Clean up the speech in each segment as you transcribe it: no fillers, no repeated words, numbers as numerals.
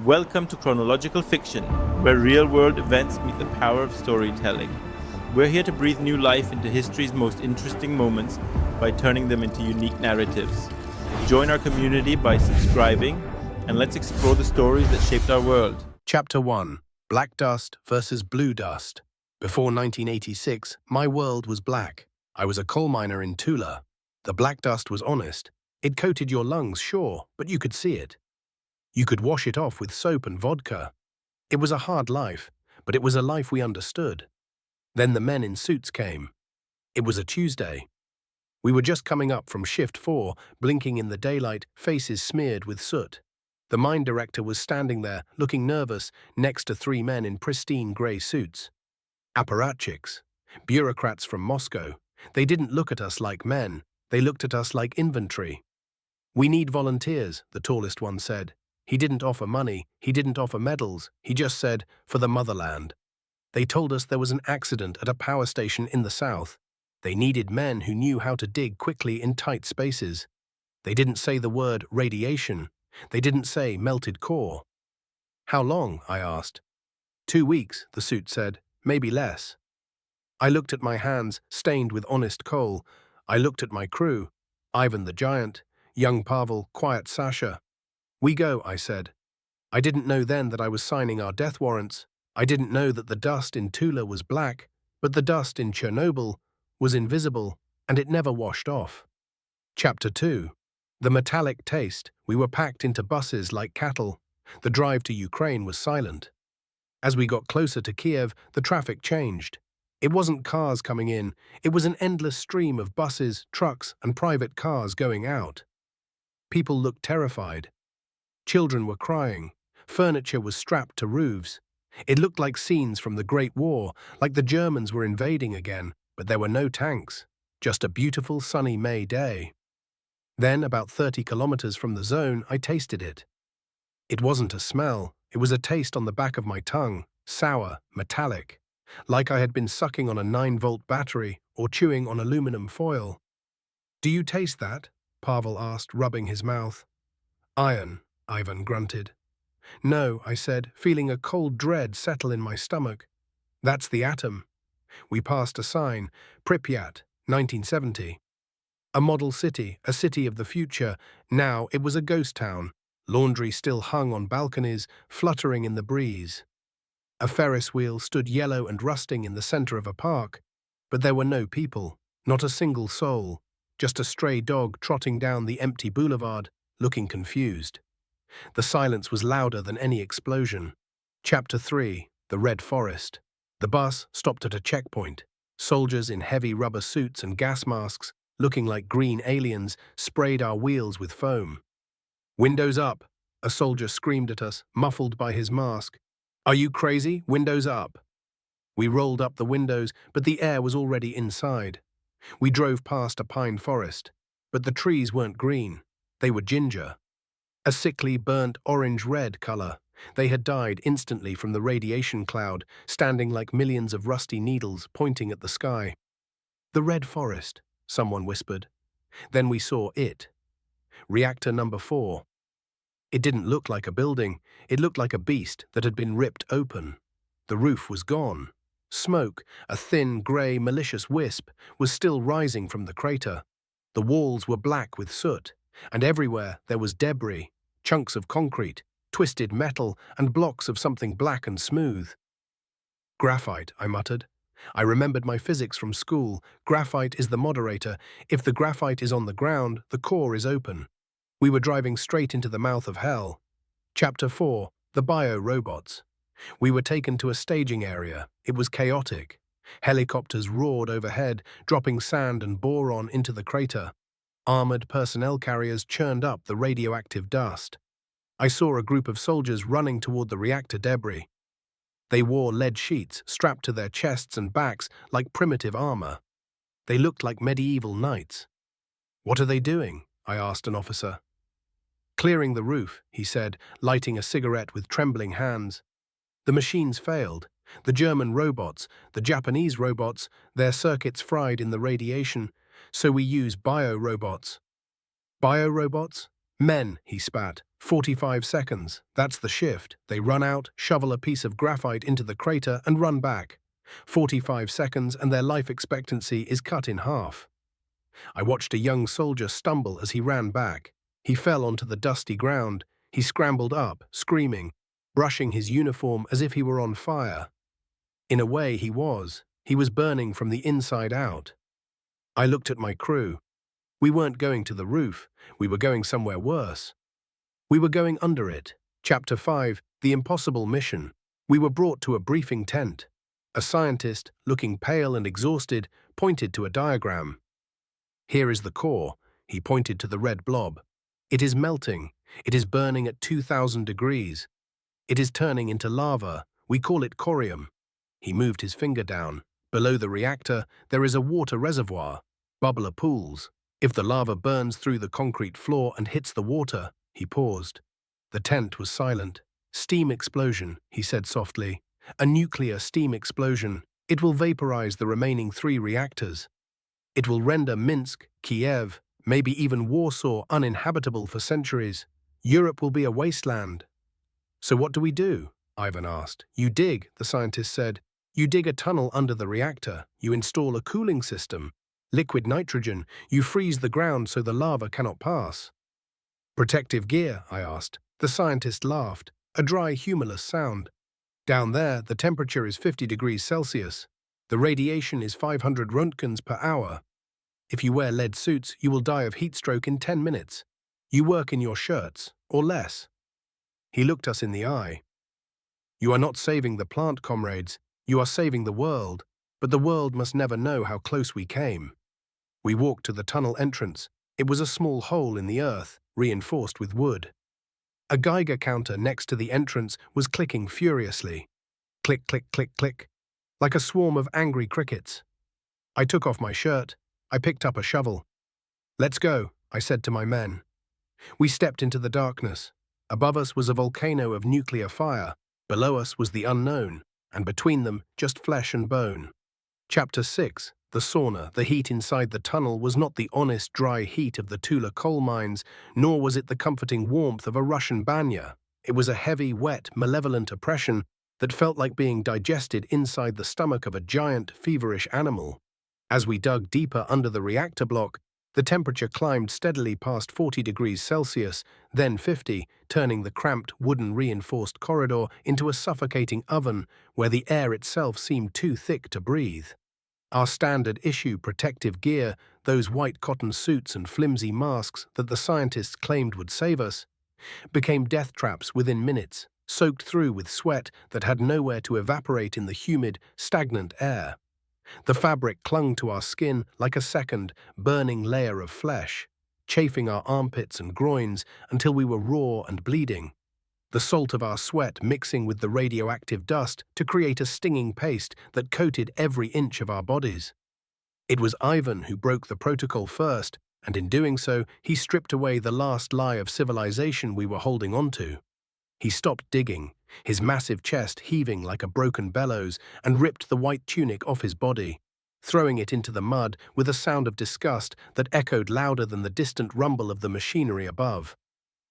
Welcome to Chronological Fiction, where real-world events meet the power of storytelling. We're here to breathe new life into history's most interesting moments by turning them into unique narratives. Join our community by subscribing, and let's explore the stories that shaped our world. Chapter 1. Black Dust versus Blue Dust. Before 1986, my world was black. I was a coal miner in Tula. The black dust was honest. It coated your lungs, sure, but you could see it. You could wash it off with soap and vodka. It was a hard life, but it was a life we understood. Then the men in suits came. It was a Tuesday. We were just coming up from shift 4, blinking in the daylight, faces smeared with soot. The mine director was standing there, looking nervous, next to 3 men in pristine grey suits. Apparatchiks, bureaucrats from Moscow. They didn't look at us like men. They looked at us like inventory. "We need volunteers," the tallest one said. He didn't offer money, he didn't offer medals, he just said, "For the motherland." They told us there was an accident at a power station in the south. They needed men who knew how to dig quickly in tight spaces. They didn't say the word radiation. They didn't say melted core. "How long?" I asked. 2 weeks, the suit said, "maybe less." I looked at my hands, stained with honest coal. I looked at my crew, Ivan the Giant, young Pavel, quiet Sasha. "We go," I said. I didn't know then that I was signing our death warrants. I didn't know that the dust in Tula was black, but the dust in Chernobyl was invisible, and it never washed off. Chapter 2. The metallic taste. We were packed into buses like cattle. The drive to Ukraine was silent. As we got closer to Kiev, the traffic changed. It wasn't cars coming in, it was an endless stream of buses, trucks, and private cars going out. People looked terrified. Children were crying. Furniture was strapped to roofs. It looked like scenes from the Great War, like the Germans were invading again, but there were no tanks, just a beautiful sunny May day. Then, about 30 kilometers from the zone, I tasted it. It wasn't a smell, it was a taste on the back of my tongue, sour, metallic, like I had been sucking on a 9-volt battery or chewing on aluminum foil. "Do you taste that?" Pavel asked, rubbing his mouth. "Iron," Ivan grunted. "No," I said, feeling a cold dread settle in my stomach. "That's the atom." We passed a sign, Pripyat, 1970. A model city, a city of the future. Now it was a ghost town. Laundry still hung on balconies, fluttering in the breeze. A Ferris wheel stood yellow and rusting in the center of a park, but there were no people, not a single soul, just a stray dog trotting down the empty boulevard, looking confused. The silence was louder than any explosion. Chapter 3. The Red Forest. The bus stopped at a checkpoint. Soldiers in heavy rubber suits and gas masks, looking like green aliens, sprayed our wheels with foam. "Windows up!" a soldier screamed at us, muffled by his mask. "Are you crazy? Windows up!" We rolled up the windows, but the air was already inside. We drove past a pine forest, but the trees weren't green. They were ginger. A sickly, burnt orange-red color. They had died instantly from the radiation cloud, standing like millions of rusty needles pointing at the sky. "The Red Forest," someone whispered. Then we saw it. Reactor number 4. It didn't look like a building. It looked like a beast that had been ripped open. The roof was gone. Smoke, a thin, grey, malicious wisp, was still rising from the crater. The walls were black with soot, and everywhere there was debris, chunks of concrete, twisted metal, and blocks of something black and smooth. "Graphite," I muttered. I remembered my physics from school. Graphite is the moderator. If the graphite is on the ground, the core is open. We were driving straight into the mouth of hell. Chapter 4. The Bio-Robots. We were taken to a staging area. It was chaotic. Helicopters roared overhead, dropping sand and boron into the crater. Armored personnel carriers churned up the radioactive dust. I saw a group of soldiers running toward the reactor debris. They wore lead sheets strapped to their chests and backs like primitive armor. They looked like medieval knights. "What are they doing?" I asked an officer. "Clearing the roof," he said, lighting a cigarette with trembling hands. "The machines failed. The German robots, the Japanese robots, their circuits fried in the radiation, so we use bio-robots." "Bio-robots?" Men, he spat. 45 seconds. That's the shift. They run out, shovel a piece of graphite into the crater and run back. 45 seconds and their life expectancy is cut in half. I watched a young soldier stumble as he ran back. He fell onto the dusty ground. He scrambled up, screaming, brushing his uniform as if he were on fire. In a way, he was. He was burning from the inside out. I looked at my crew. We weren't going to the roof. We were going somewhere worse. We were going under it. Chapter 5, The Impossible Mission. We were brought to a briefing tent. A scientist, looking pale and exhausted, pointed to a diagram. Here is the core. He pointed to the red blob. It is melting. It is burning at 2,000 degrees. It is turning into lava. We call it corium. He moved his finger down. Below the reactor, there is a water reservoir. Bubbler pools. If the lava burns through the concrete floor and hits the water, he paused. The tent was silent. Steam explosion, he said softly. A nuclear steam explosion. It will vaporize the remaining 3 reactors. It will render Minsk, Kiev, maybe even Warsaw uninhabitable for centuries. Europe will be a wasteland. So what do we do? Ivan asked. You dig, the scientist said. You dig a tunnel under the reactor. You install a cooling system. Liquid nitrogen. You freeze the ground so the lava cannot pass. Protective gear, I asked. The scientist laughed, a dry, humorless sound. Down there, the temperature is 50 degrees Celsius. The radiation is 500 Röntgens per hour. If you wear lead suits, you will die of heat stroke in 10 minutes. You work in your shirts, or less. He looked us in the eye. You are not saving the plant, comrades. You are saving the world, but the world must never know how close we came. We walked to the tunnel entrance. It was a small hole in the earth, reinforced with wood. A Geiger counter next to the entrance was clicking furiously. Click, click, click, click, like a swarm of angry crickets. I took off my shirt. I picked up a shovel. Let's go, I said to my men. We stepped into the darkness. Above us was a volcano of nuclear fire. Below us was the unknown, and between them just flesh and bone. Chapter 6. The sauna, the heat inside the tunnel, was not the honest, dry heat of the Tula coal mines, nor was it the comforting warmth of a Russian banya. It was a heavy, wet, malevolent oppression that felt like being digested inside the stomach of a giant, feverish animal. As we dug deeper under the reactor block, the temperature climbed steadily past 40 degrees Celsius, then 50, turning the cramped, wooden reinforced corridor into a suffocating oven where the air itself seemed too thick to breathe. Our standard issue protective gear, those white cotton suits and flimsy masks that the scientists claimed would save us, became death traps within minutes, soaked through with sweat that had nowhere to evaporate in the humid, stagnant air. The fabric clung to our skin like a second, burning layer of flesh, chafing our armpits and groins until we were raw and bleeding. The salt of our sweat mixing with the radioactive dust to create a stinging paste that coated every inch of our bodies. It was Ivan who broke the protocol first, and in doing so, he stripped away the last lie of civilization we were holding onto. He stopped digging, his massive chest heaving like a broken bellows, and ripped the white tunic off his body, throwing it into the mud with a sound of disgust that echoed louder than the distant rumble of the machinery above.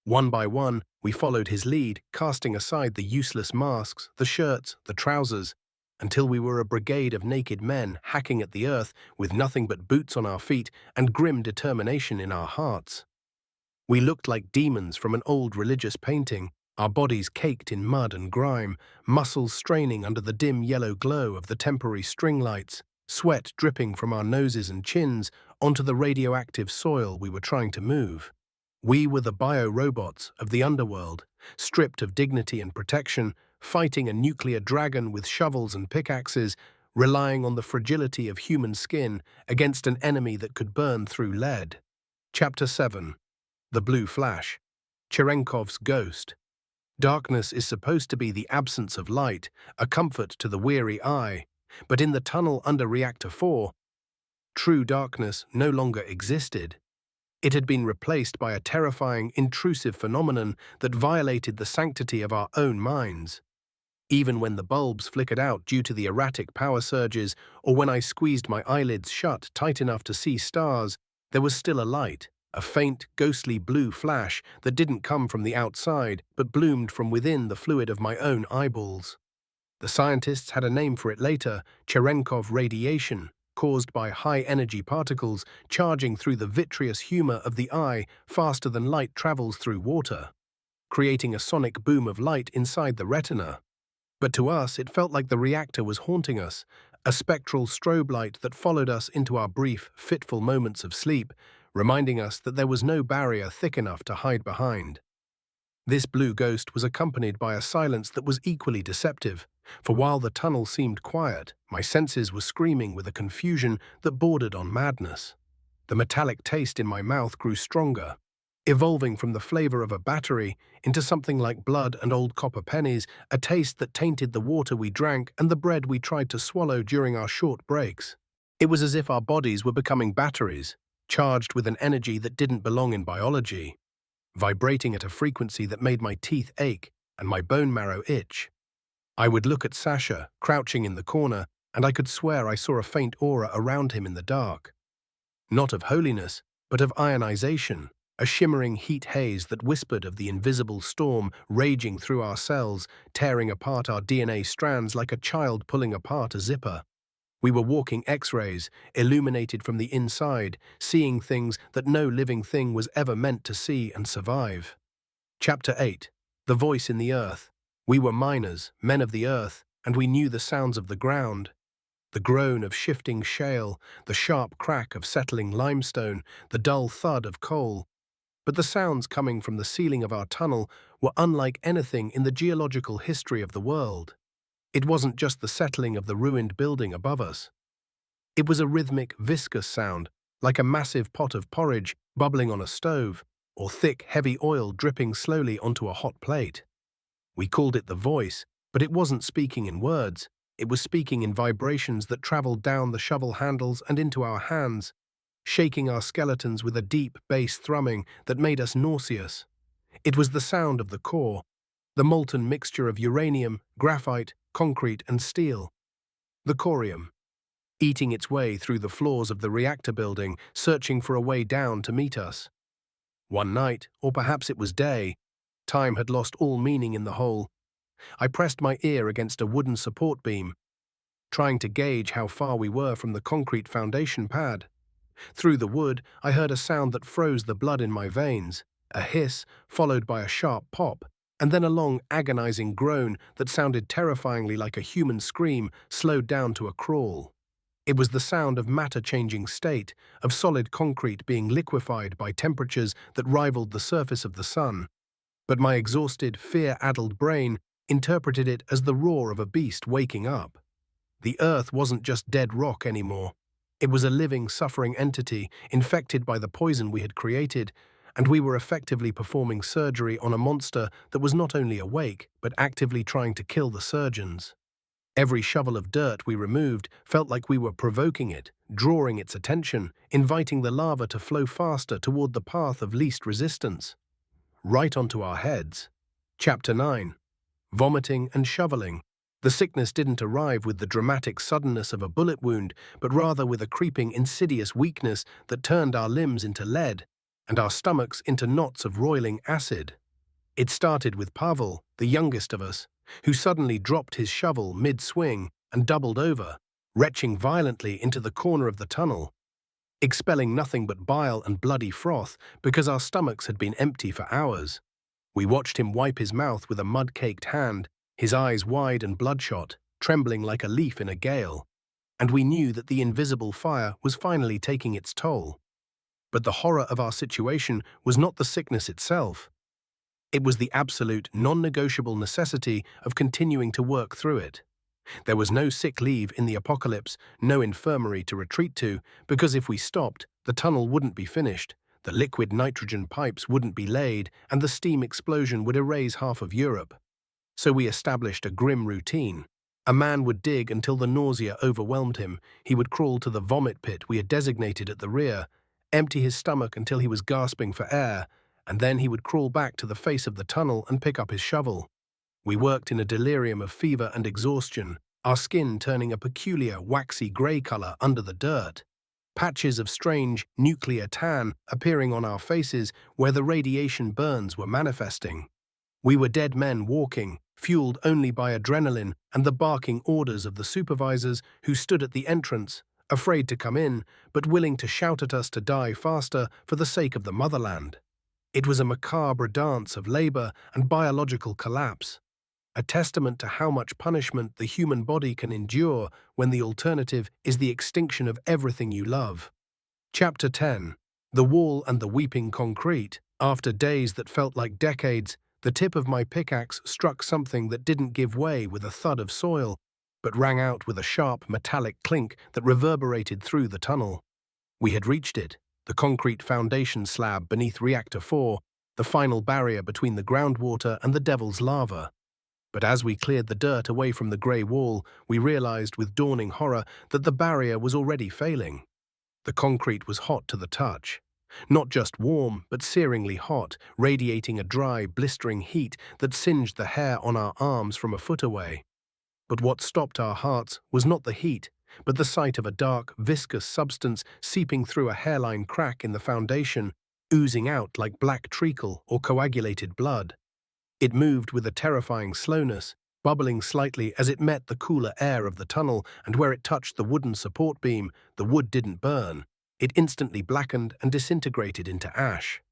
One by one, we followed his lead, casting aside the useless masks, the shirts, the trousers, until we were a brigade of naked men hacking at the earth with nothing but boots on our feet and grim determination in our hearts. We looked like demons from an old religious painting, our bodies caked in mud and grime, muscles straining under the dim yellow glow of the temporary string lights, sweat dripping from our noses and chins onto the radioactive soil we were trying to move. We were the bio-robots of the underworld, stripped of dignity and protection, fighting a nuclear dragon with shovels and pickaxes, relying on the fragility of human skin against an enemy that could burn through lead. Chapter 7. The Blue Flash. Cherenkov's Ghost. Darkness is supposed to be the absence of light, a comfort to the weary eye, but in the tunnel under Reactor 4, true darkness no longer existed. It had been replaced by a terrifying, intrusive phenomenon that violated the sanctity of our own minds. Even when the bulbs flickered out due to the erratic power surges, or when I squeezed my eyelids shut tight enough to see stars, there was still a light, a faint, ghostly blue flash that didn't come from the outside but bloomed from within the fluid of my own eyeballs. The scientists had a name for it later: Cherenkov radiation, caused by high-energy particles charging through the vitreous humor of the eye faster than light travels through water, creating a sonic boom of light inside the retina. But to us, it felt like the reactor was haunting us, a spectral strobe light that followed us into our brief, fitful moments of sleep, reminding us that there was no barrier thick enough to hide behind. This blue ghost was accompanied by a silence that was equally deceptive, for while the tunnel seemed quiet, my senses were screaming with a confusion that bordered on madness. The metallic taste in my mouth grew stronger, evolving from the flavor of a battery into something like blood and old copper pennies, a taste that tainted the water we drank and the bread we tried to swallow during our short breaks. It was as if our bodies were becoming batteries, charged with an energy that didn't belong in biology, vibrating at a frequency that made my teeth ache and my bone marrow itch. I would look at Sasha, crouching in the corner, and I could swear I saw a faint aura around him in the dark. Not of holiness, but of ionization, a shimmering heat haze that whispered of the invisible storm raging through our cells, tearing apart our DNA strands like a child pulling apart a zipper. We were walking X-rays, illuminated from the inside, seeing things that no living thing was ever meant to see and survive. Chapter 8. The Voice in the Earth. We were miners, men of the earth, and we knew the sounds of the ground. The groan of shifting shale, the sharp crack of settling limestone, the dull thud of coal. But the sounds coming from the ceiling of our tunnel were unlike anything in the geological history of the world. It wasn't just the settling of the ruined building above us. It was a rhythmic, viscous sound, like a massive pot of porridge bubbling on a stove, or thick, heavy oil dripping slowly onto a hot plate. We called it the voice, but it wasn't speaking in words. It was speaking in vibrations that traveled down the shovel handles and into our hands, shaking our skeletons with a deep bass thrumming that made us nauseous. It was the sound of the core, the molten mixture of uranium, graphite, concrete, and steel. The corium, eating its way through the floors of the reactor building, searching for a way down to meet us. One night, or perhaps it was day, time had lost all meaning in the hole. I pressed my ear against a wooden support beam, trying to gauge how far we were from the concrete foundation pad. Through the wood, I heard a sound that froze the blood in my veins, a hiss followed by a sharp pop, and then a long, agonizing groan that sounded terrifyingly like a human scream slowed down to a crawl. It was the sound of matter changing state, of solid concrete being liquefied by temperatures that rivaled the surface of the sun. But my exhausted, fear-addled brain interpreted it as the roar of a beast waking up. The earth wasn't just dead rock anymore. It was a living, suffering entity infected by the poison we had created, and we were effectively performing surgery on a monster that was not only awake, but actively trying to kill the surgeons. Every shovel of dirt we removed felt like we were provoking it, drawing its attention, inviting the lava to flow faster toward the path of least resistance. Right onto our heads. Chapter 9. Vomiting and shoveling. The sickness didn't arrive with the dramatic suddenness of a bullet wound, but rather with a creeping, insidious weakness that turned our limbs into lead, and our stomachs into knots of roiling acid. It started with Pavel, the youngest of us, who suddenly dropped his shovel mid-swing and doubled over, retching violently into the corner of the tunnel, expelling nothing but bile and bloody froth because our stomachs had been empty for hours. We watched him wipe his mouth with a mud-caked hand, his eyes wide and bloodshot, trembling like a leaf in a gale, and we knew that the invisible fire was finally taking its toll. But the horror of our situation was not the sickness itself. It was the absolute, non-negotiable necessity of continuing to work through it. There was no sick leave in the apocalypse, no infirmary to retreat to, because if we stopped, the tunnel wouldn't be finished, the liquid nitrogen pipes wouldn't be laid, and the steam explosion would erase half of Europe. So we established a grim routine. A man would dig until the nausea overwhelmed him. He would crawl to the vomit pit we had designated at the rear, empty his stomach until he was gasping for air, and then he would crawl back to the face of the tunnel and pick up his shovel. We worked in a delirium of fever and exhaustion, our skin turning a peculiar, waxy grey color under the dirt. patches of strange nuclear tan appearing on our faces where the radiation burns were manifesting. We were dead men walking, fueled only by adrenaline and the barking orders of the supervisors who stood at the entrance, afraid to come in, but willing to shout at us to die faster for the sake of the motherland. It was a macabre dance of labor and biological collapse, a testament to how much punishment the human body can endure when the alternative is the extinction of everything you love. Chapter 10. The Wall and the Weeping Concrete. After days that felt like decades, the tip of my pickaxe struck something that didn't give way with a thud of soil, but rang out with a sharp metallic clink that reverberated through the tunnel. We had reached it, the concrete foundation slab beneath Reactor 4, the final barrier between the groundwater and the devil's lava. But as we cleared the dirt away from the grey wall, we realized with dawning horror that the barrier was already failing. The concrete was hot to the touch. Not just warm, but searingly hot, radiating a dry, blistering heat that singed the hair on our arms from a foot away. But what stopped our hearts was not the heat, but the sight of a dark, viscous substance seeping through a hairline crack in the foundation, oozing out like black treacle or coagulated blood. It moved with a terrifying slowness, bubbling slightly as it met the cooler air of the tunnel, and where it touched the wooden support beam, the wood didn't burn. It instantly blackened and disintegrated into ash.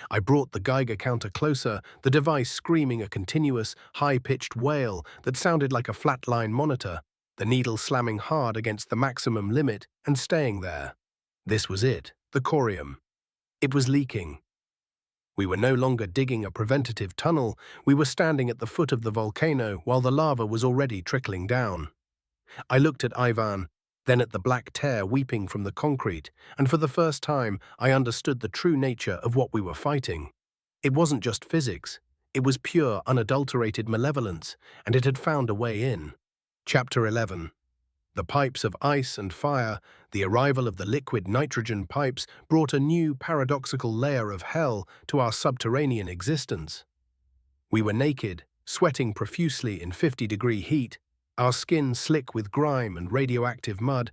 I brought the Geiger counter closer, the device screaming a continuous, high-pitched wail that sounded like a flatline monitor, the needle slamming hard against the maximum limit and staying there. This was it, the corium. It was leaking. We were no longer digging a preventative tunnel, we were standing at the foot of the volcano while the lava was already trickling down. I looked at Ivan, then at the black tear weeping from the concrete, and for the first time I understood the true nature of what we were fighting. It wasn't just physics, it was pure, unadulterated malevolence, and it had found a way in. Chapter 11. The pipes of ice and fire, the arrival of the liquid nitrogen pipes brought a new paradoxical layer of hell to our subterranean existence. We were naked, sweating profusely in 50-degree heat, our skin slick with grime and radioactive mud,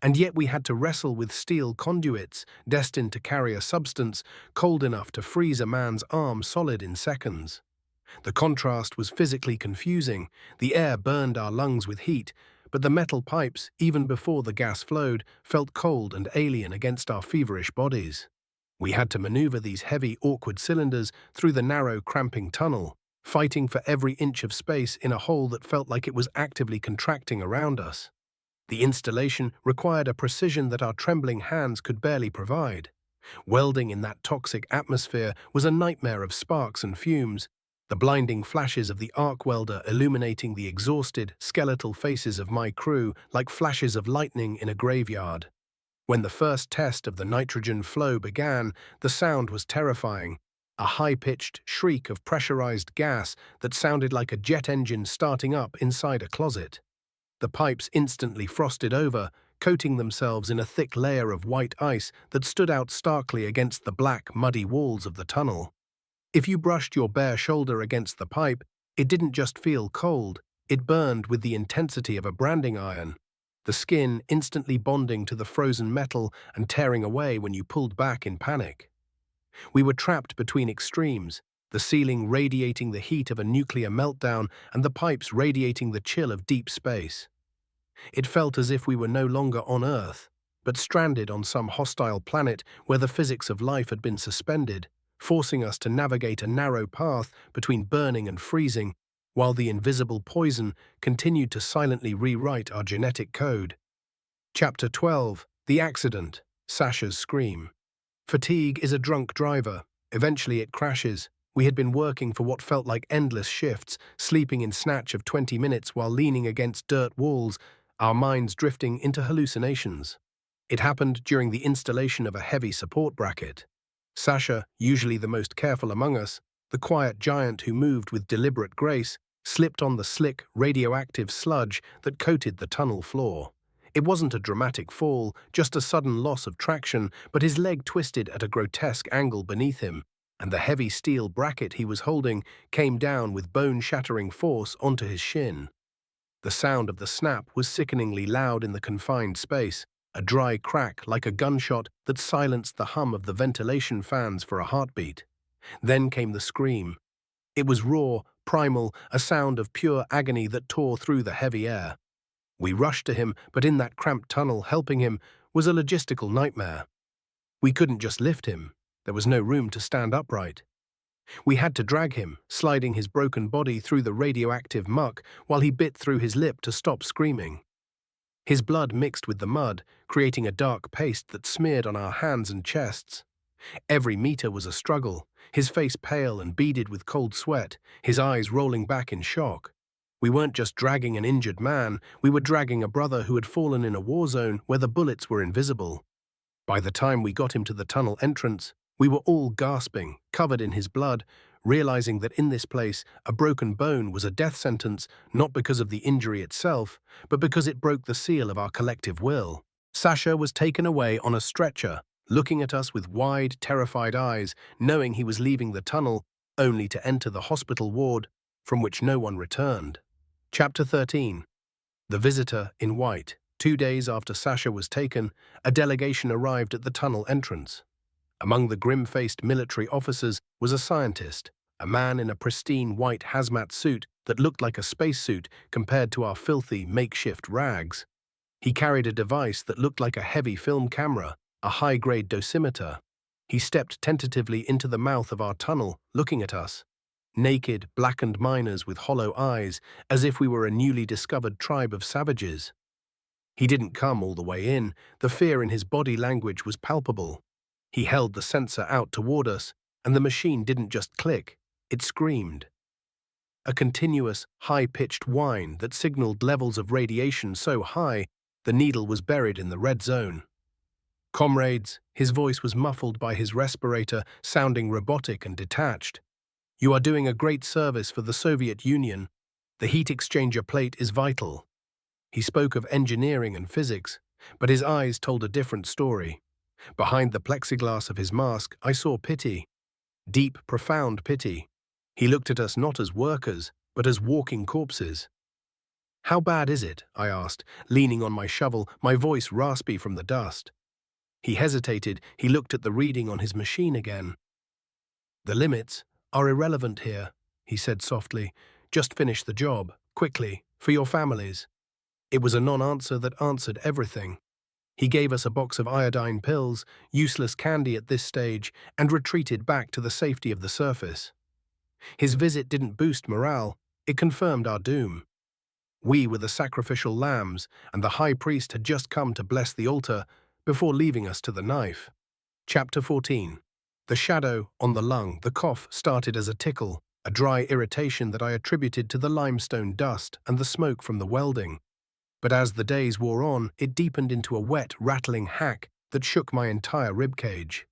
and yet we had to wrestle with steel conduits destined to carry a substance cold enough to freeze a man's arm solid in seconds. The contrast was physically confusing. The air burned our lungs with heat, but the metal pipes, even before the gas flowed, felt cold and alien against our feverish bodies. We had to maneuver these heavy, awkward cylinders through the narrow, cramping tunnel, fighting for every inch of space in a hole that felt like it was actively contracting around us. The installation required a precision that our trembling hands could barely provide. Welding in that toxic atmosphere was a nightmare of sparks and fumes, the blinding flashes of the arc welder illuminating the exhausted, skeletal faces of my crew like flashes of lightning in a graveyard. When the first test of the nitrogen flow began, the sound was terrifying, a high-pitched shriek of pressurized gas that sounded like a jet engine starting up inside a closet. The pipes instantly frosted over, coating themselves in a thick layer of white ice that stood out starkly against the black, muddy walls of the tunnel. If you brushed your bare shoulder against the pipe, it didn't just feel cold, it burned with the intensity of a branding iron, the skin instantly bonding to the frozen metal and tearing away when you pulled back in panic. We were trapped between extremes, the ceiling radiating the heat of a nuclear meltdown and the pipes radiating the chill of deep space. It felt as if we were no longer on Earth, but stranded on some hostile planet where the physics of life had been suspended, forcing us to navigate a narrow path between burning and freezing, while the invisible poison continued to silently rewrite our genetic code. Chapter 12. The Accident. Sasha's Scream. Fatigue is a drunk driver. Eventually it crashes. We had been working for what felt like endless shifts, sleeping in snatch of 20 minutes while leaning against dirt walls, our minds drifting into hallucinations. It happened during the installation of a heavy support bracket. Sasha, usually the most careful among us, the quiet giant who moved with deliberate grace, slipped on the slick, radioactive sludge that coated the tunnel floor. It wasn't a dramatic fall, just a sudden loss of traction, but his leg twisted at a grotesque angle beneath him, and the heavy steel bracket he was holding came down with bone-shattering force onto his shin. The sound of the snap was sickeningly loud in the confined space, a dry crack like a gunshot that silenced the hum of the ventilation fans for a heartbeat. Then came the scream. It was raw, primal, a sound of pure agony that tore through the heavy air. We rushed to him, but in that cramped tunnel, helping him was a logistical nightmare. We couldn't just lift him. There was no room to stand upright. We had to drag him, sliding his broken body through the radioactive muck while he bit through his lip to stop screaming. His blood mixed with the mud, creating a dark paste that smeared on our hands and chests. Every meter was a struggle, his face pale and beaded with cold sweat, his eyes rolling back in shock. We weren't just dragging an injured man, we were dragging a brother who had fallen in a war zone where the bullets were invisible. By the time we got him to the tunnel entrance, we were all gasping, covered in his blood, realizing that in this place, a broken bone was a death sentence not because of the injury itself, but because it broke the seal of our collective will. Sasha was taken away on a stretcher, looking at us with wide, terrified eyes, knowing he was leaving the tunnel, only to enter the hospital ward, from which no one returned. Chapter 13. The Visitor in White. 2 days after Sasha was taken, a delegation arrived at the tunnel entrance. Among the grim-faced military officers was a scientist, a man in a pristine white hazmat suit that looked like a spacesuit compared to our filthy makeshift rags. He carried a device that looked like a heavy film camera, a high-grade dosimeter. He stepped tentatively into the mouth of our tunnel, looking at us. Naked, blackened miners with hollow eyes, as if we were a newly discovered tribe of savages. He didn't come all the way in. The fear in his body language was palpable. He held the sensor out toward us, and the machine didn't just click, it screamed. A continuous, high-pitched whine that signaled levels of radiation so high the needle was buried in the red zone. Comrades, his voice was muffled by his respirator, sounding robotic and detached. You are doing a great service for the Soviet Union. The heat exchanger plate is vital. He spoke of engineering and physics, but his eyes told a different story. Behind the plexiglass of his mask, I saw pity. Deep, profound pity. He looked at us not as workers, but as walking corpses. How bad is it? I asked, leaning on my shovel, my voice raspy from the dust. He hesitated. He looked at the reading on his machine again. The limits are irrelevant here, he said softly. Just finish the job, quickly, for your families. It was a non-answer that answered everything. He gave us a box of iodine pills, useless candy at this stage, and retreated back to the safety of the surface. His visit didn't boost morale, it confirmed our doom. We were the sacrificial lambs, and the high priest had just come to bless the altar before leaving us to the knife. Chapter 14. The shadow on the lung. The cough started as a tickle, a dry irritation that I attributed to the limestone dust and the smoke from the welding. But as the days wore on, it deepened into a wet, rattling hack that shook my entire ribcage.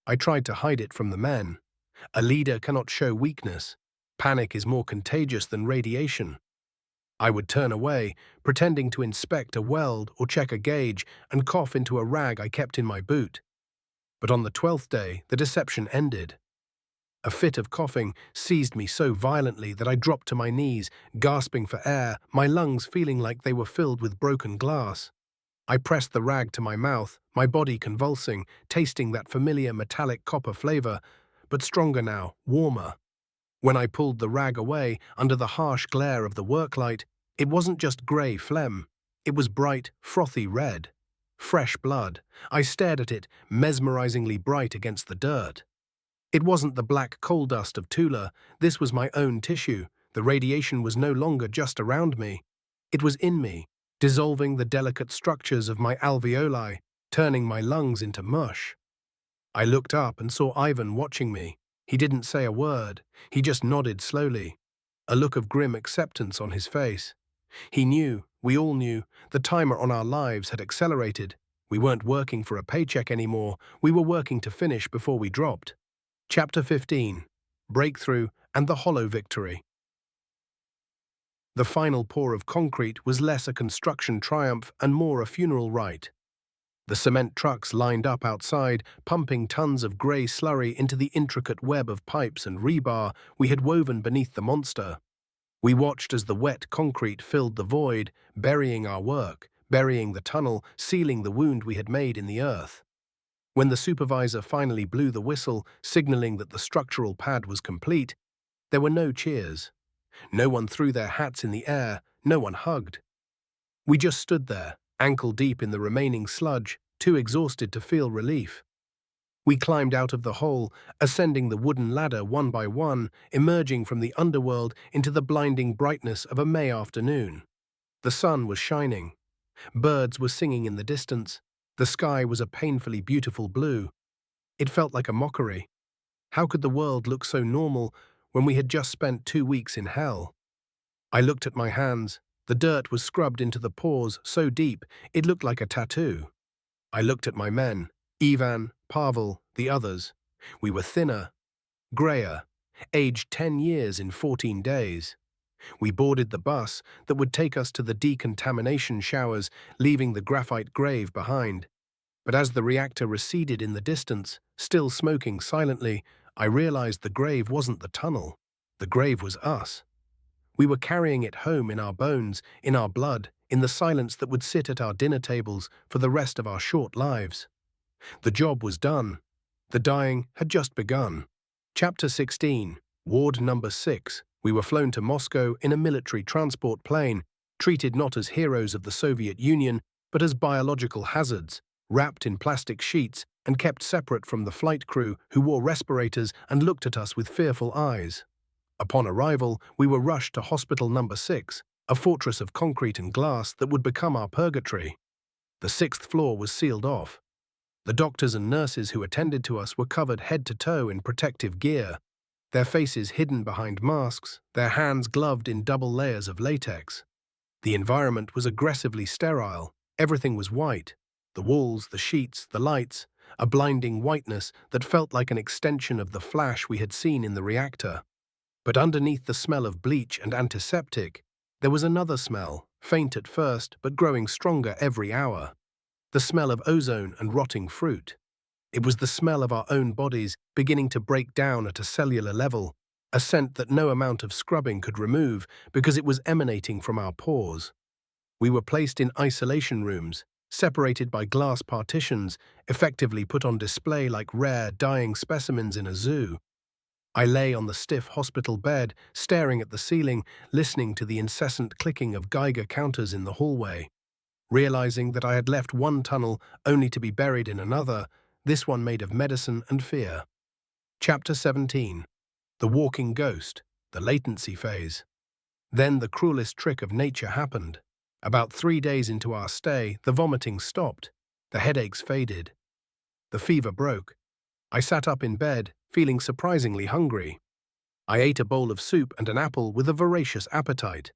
I tried to hide it from the men. A leader cannot show weakness. Panic is more contagious than radiation. I would turn away, pretending to inspect a weld or check a gauge, and cough into a rag I kept in my boot. But on the 12th day, the deception ended. A fit of coughing seized me so violently that I dropped to my knees, gasping for air, my lungs feeling like they were filled with broken glass. I pressed the rag to my mouth, my body convulsing, tasting that familiar metallic copper flavor, but stronger now, warmer. When I pulled the rag away, under the harsh glare of the worklight, it wasn't just grey phlegm. It was bright, frothy red. Fresh blood. I stared at it, mesmerizingly bright against the dirt. It wasn't the black coal dust of Tula. This was my own tissue. The radiation was no longer just around me. It was in me, dissolving the delicate structures of my alveoli, turning my lungs into mush. I looked up and saw Ivan watching me. He didn't say a word. He just nodded slowly, a look of grim acceptance on his face. He knew, we all knew, the timer on our lives had accelerated. We weren't working for a paycheck anymore. We were working to finish before we dropped. Chapter 15. Breakthrough and the Hollow Victory. The final pour of concrete was less a construction triumph and more a funeral rite. The cement trucks lined up outside, pumping tons of grey slurry into the intricate web of pipes and rebar we had woven beneath the monster. We watched as the wet concrete filled the void, burying our work, burying the tunnel, sealing the wound we had made in the earth. When the supervisor finally blew the whistle, signaling that the structural pad was complete, there were no cheers. No one threw their hats in the air, no one hugged. We just stood there, ankle-deep in the remaining sludge, too exhausted to feel relief. We climbed out of the hole, ascending the wooden ladder one by one, emerging from the underworld into the blinding brightness of a May afternoon. The sun was shining. Birds were singing in the distance. The sky was a painfully beautiful blue. It felt like a mockery. How could the world look so normal when we had just spent 2 weeks in hell? I looked at my hands. The dirt was scrubbed into the pores so deep it looked like a tattoo. I looked at my men, Ivan, Pavel, the others. We were thinner, greyer, aged 10 years in 14 days. We boarded the bus that would take us to the decontamination showers, leaving the graphite grave behind. But as the reactor receded in the distance, still smoking silently, I realized the grave wasn't the tunnel. The grave was us. We were carrying it home in our bones, in our blood, in the silence that would sit at our dinner tables for the rest of our short lives. The job was done. The dying had just begun. Chapter 16, Ward Number 6. We were flown to Moscow in a military transport plane, treated not as heroes of the Soviet Union, but as biological hazards, wrapped in plastic sheets and kept separate from the flight crew who wore respirators and looked at us with fearful eyes. Upon arrival, we were rushed to Hospital Number 6, a fortress of concrete and glass that would become our purgatory. The 6th floor was sealed off. The doctors and nurses who attended to us were covered head to toe in protective gear, their faces hidden behind masks, their hands gloved in double layers of latex. The environment was aggressively sterile. Everything was white. The walls, the sheets, the lights, a blinding whiteness that felt like an extension of the flash we had seen in the reactor. But underneath the smell of bleach and antiseptic, there was another smell, faint at first but growing stronger every hour. The smell of ozone and rotting fruit. It was the smell of our own bodies beginning to break down at a cellular level, a scent that no amount of scrubbing could remove because it was emanating from our pores. We were placed in isolation rooms, separated by glass partitions, effectively put on display like rare, dying specimens in a zoo. I lay on the stiff hospital bed, staring at the ceiling, listening to the incessant clicking of Geiger counters in the hallway. Realizing that I had left one tunnel only to be buried in another, this one made of medicine and fear. Chapter 17. The Walking Ghost, the Latency Phase. Then the cruelest trick of nature happened. About 3 days into our stay, the vomiting stopped. The headaches faded. The fever broke. I sat up in bed, feeling surprisingly hungry. I ate a bowl of soup and an apple with a voracious appetite.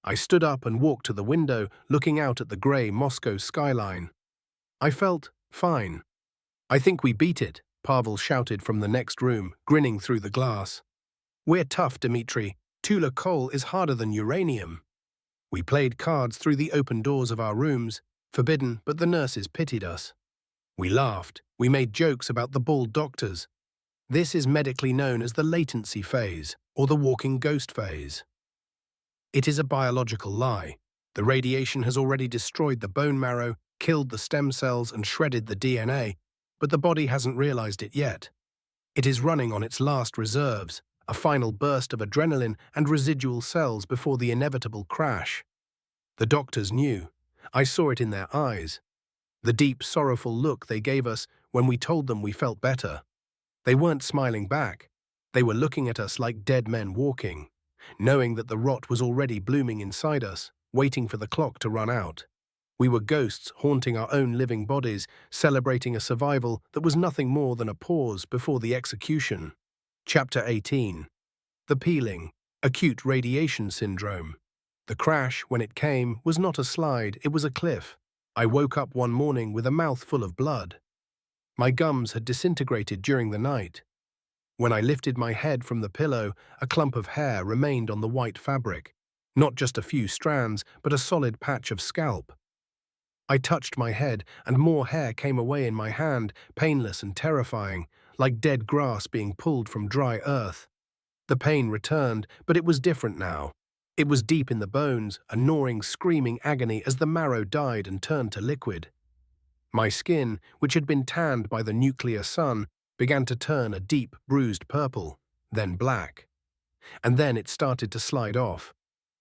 I stood up and walked to the window, looking out at the grey Moscow skyline. I felt fine. "I think we beat it," Pavel shouted from the next room, grinning through the glass. "We're tough, Dmitri. Tula coal is harder than uranium." We played cards through the open doors of our rooms, forbidden, but the nurses pitied us. We laughed. We made jokes about the bald doctors. This is medically known as the latency phase, or the walking ghost phase. It is a biological lie. The radiation has already destroyed the bone marrow, killed the stem cells and shredded the DNA, but the body hasn't realized it yet. It is running on its last reserves, a final burst of adrenaline and residual cells before the inevitable crash. The doctors knew. I saw it in their eyes. The deep, sorrowful look they gave us when we told them we felt better. They weren't smiling back. They were looking at us like dead men walking, knowing that the rot was already blooming inside us, waiting for the clock to run out. We were ghosts haunting our own living bodies, celebrating a survival that was nothing more than a pause before the execution. Chapter 18. The Peeling, Acute Radiation Syndrome. The crash, when it came, was not a slide, it was a cliff. I woke up one morning with a mouth full of blood. My gums had disintegrated during the night. When I lifted my head from the pillow, a clump of hair remained on the white fabric. Not just a few strands, but a solid patch of scalp. I touched my head, and more hair came away in my hand, painless and terrifying, like dead grass being pulled from dry earth. The pain returned, but it was different now. It was deep in the bones, a gnawing, screaming agony as the marrow died and turned to liquid. My skin, which had been tanned by the nuclear sun, began to turn a deep, bruised purple, then black. And then it started to slide off.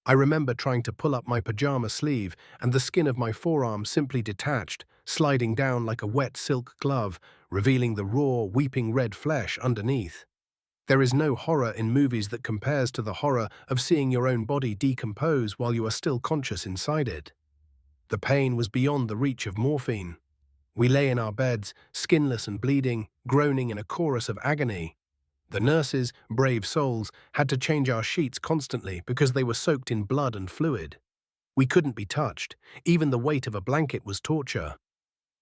I remember trying to pull up my pajama sleeve, and the skin of my forearm simply detached, sliding down like a wet silk glove, revealing the raw, weeping red flesh underneath. There is no horror in movies that compares to the horror of seeing your own body decompose while you are still conscious inside it. The pain was beyond the reach of morphine. We lay in our beds, skinless and bleeding, groaning in a chorus of agony. The nurses, brave souls, had to change our sheets constantly because they were soaked in blood and fluid. We couldn't be touched. Even the weight of a blanket was torture.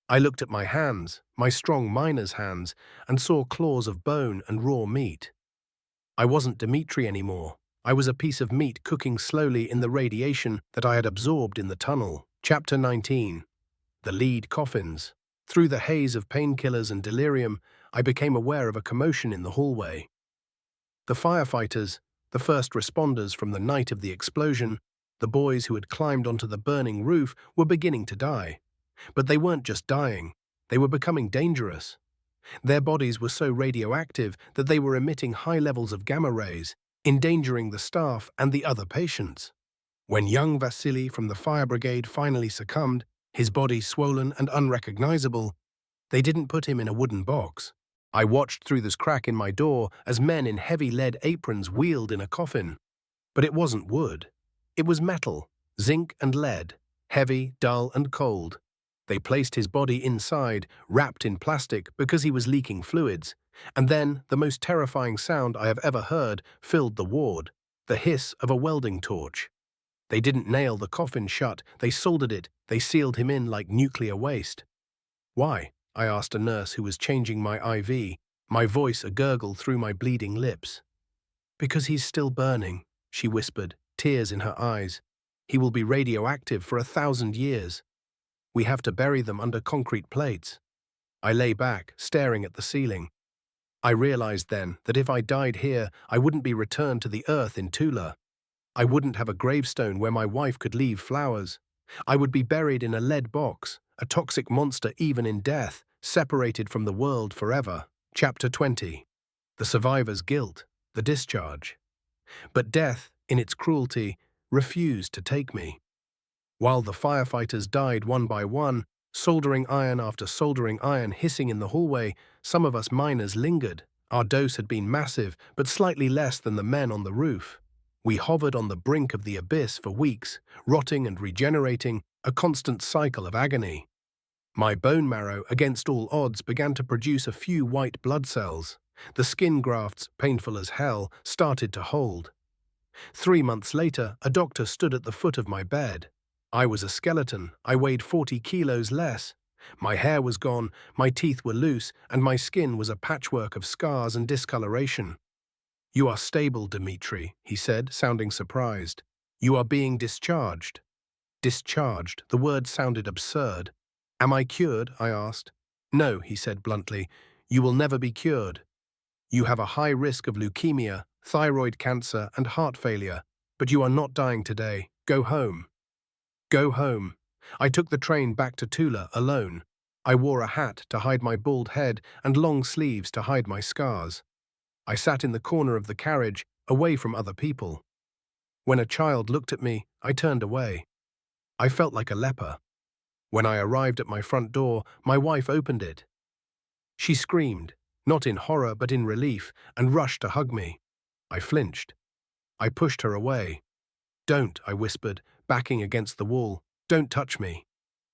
I looked at my hands, my strong miner's hands, and saw claws of bone and raw meat. I wasn't Dmitri anymore. I was a piece of meat cooking slowly in the radiation that I had absorbed in the tunnel. Chapter 19. The lead coffins. Through the haze of painkillers and delirium, I became aware of a commotion in the hallway. The firefighters, the first responders from the night of the explosion, the boys who had climbed onto the burning roof, were beginning to die. But they weren't just dying, they were becoming dangerous. Their bodies were so radioactive that they were emitting high levels of gamma rays, endangering the staff and the other patients. When young Vasily from the fire brigade finally succumbed, his body swollen and unrecognizable, they didn't put him in a wooden box. I watched through this crack in my door as men in heavy lead aprons wheeled in a coffin. But it wasn't wood. It was metal, zinc and lead, heavy, dull and cold. They placed his body inside, wrapped in plastic because he was leaking fluids, and then the most terrifying sound I have ever heard filled the ward, the hiss of a welding torch. They didn't nail the coffin shut, they soldered it, they sealed him in like nuclear waste. Why? I asked a nurse who was changing my IV, my voice a gurgle through my bleeding lips. Because he's still burning, she whispered, tears in her eyes. He will be radioactive for 1,000 years. We have to bury them under concrete plates. I lay back, staring at the ceiling. I realized then that if I died here, I wouldn't be returned to the earth in Tula. I wouldn't have a gravestone where my wife could leave flowers. I would be buried in a lead box, a toxic monster even in death, separated from the world forever. Chapter 20. The survivor's guilt, the discharge. But death, in its cruelty, refused to take me. While the firefighters died one by one, soldering iron after soldering iron hissing in the hallway, some of us miners lingered. Our dose had been massive, but slightly less than the men on the roof. We hovered on the brink of the abyss for weeks, rotting and regenerating, a constant cycle of agony. My bone marrow, against all odds, began to produce a few white blood cells. The skin grafts, painful as hell, started to hold. 3 months later, a doctor stood at the foot of my bed. I was a skeleton. I weighed 40 kilos less. My hair was gone, my teeth were loose, and my skin was a patchwork of scars and discoloration. "You are stable, Dmitri," he said, sounding surprised. "You are being discharged." Discharged. The word sounded absurd. "Am I cured?" I asked. "No," he said bluntly. "You will never be cured. You have a high risk of leukemia, thyroid cancer, and heart failure, but you are not dying today. Go home." Go home. I took the train back to Tula alone. I wore a hat to hide my bald head and long sleeves to hide my scars. I sat in the corner of the carriage, away from other people. When a child looked at me, I turned away. I felt like a leper. When I arrived at my front door, my wife opened it. She screamed, not in horror but in relief, and rushed to hug me. I flinched. I pushed her away. "Don't," I whispered, backing against the wall. "Don't touch me."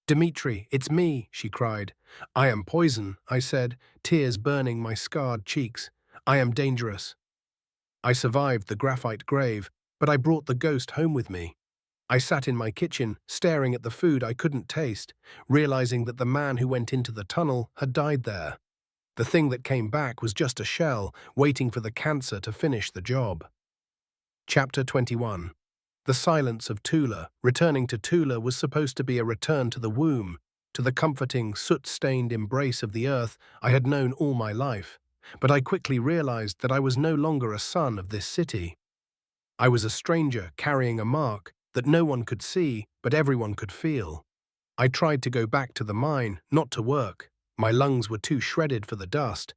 "Dmitri, it's me," she cried. "I am poison," I said, tears burning my scarred cheeks. "I am dangerous." I survived the graphite grave, but I brought the ghost home with me. I sat in my kitchen, staring at the food I couldn't taste, realizing that the man who went into the tunnel had died there. The thing that came back was just a shell, waiting for the cancer to finish the job. Chapter 21. The silence of Tula. Returning to Tula was supposed to be a return to the womb, to the comforting, soot-stained embrace of the earth I had known all my life. But I quickly realized that I was no longer a son of this city. I was a stranger carrying a mark that no one could see, but everyone could feel. I tried to go back to the mine, not to work. My lungs were too shredded for the dust,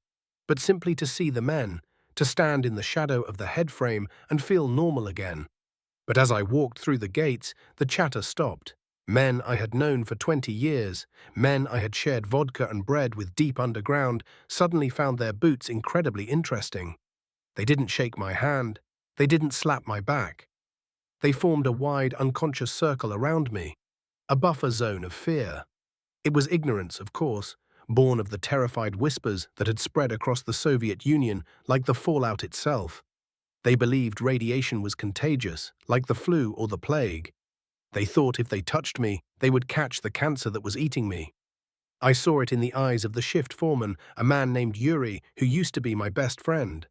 but simply to see the men, to stand in the shadow of the headframe and feel normal again. But as I walked through the gates, the chatter stopped. Men I had known for 20 years, men I had shared vodka and bread with deep underground, suddenly found their boots incredibly interesting. They didn't shake my hand. They didn't slap my back. They formed a wide, unconscious circle around me, a buffer zone of fear. It was ignorance, of course, born of the terrified whispers that had spread across the Soviet Union like the fallout itself. They believed radiation was contagious, like the flu or the plague. They thought if they touched me, they would catch the cancer that was eating me. I saw it in the eyes of the shift foreman, a man named Yuri, who used to be my best friend.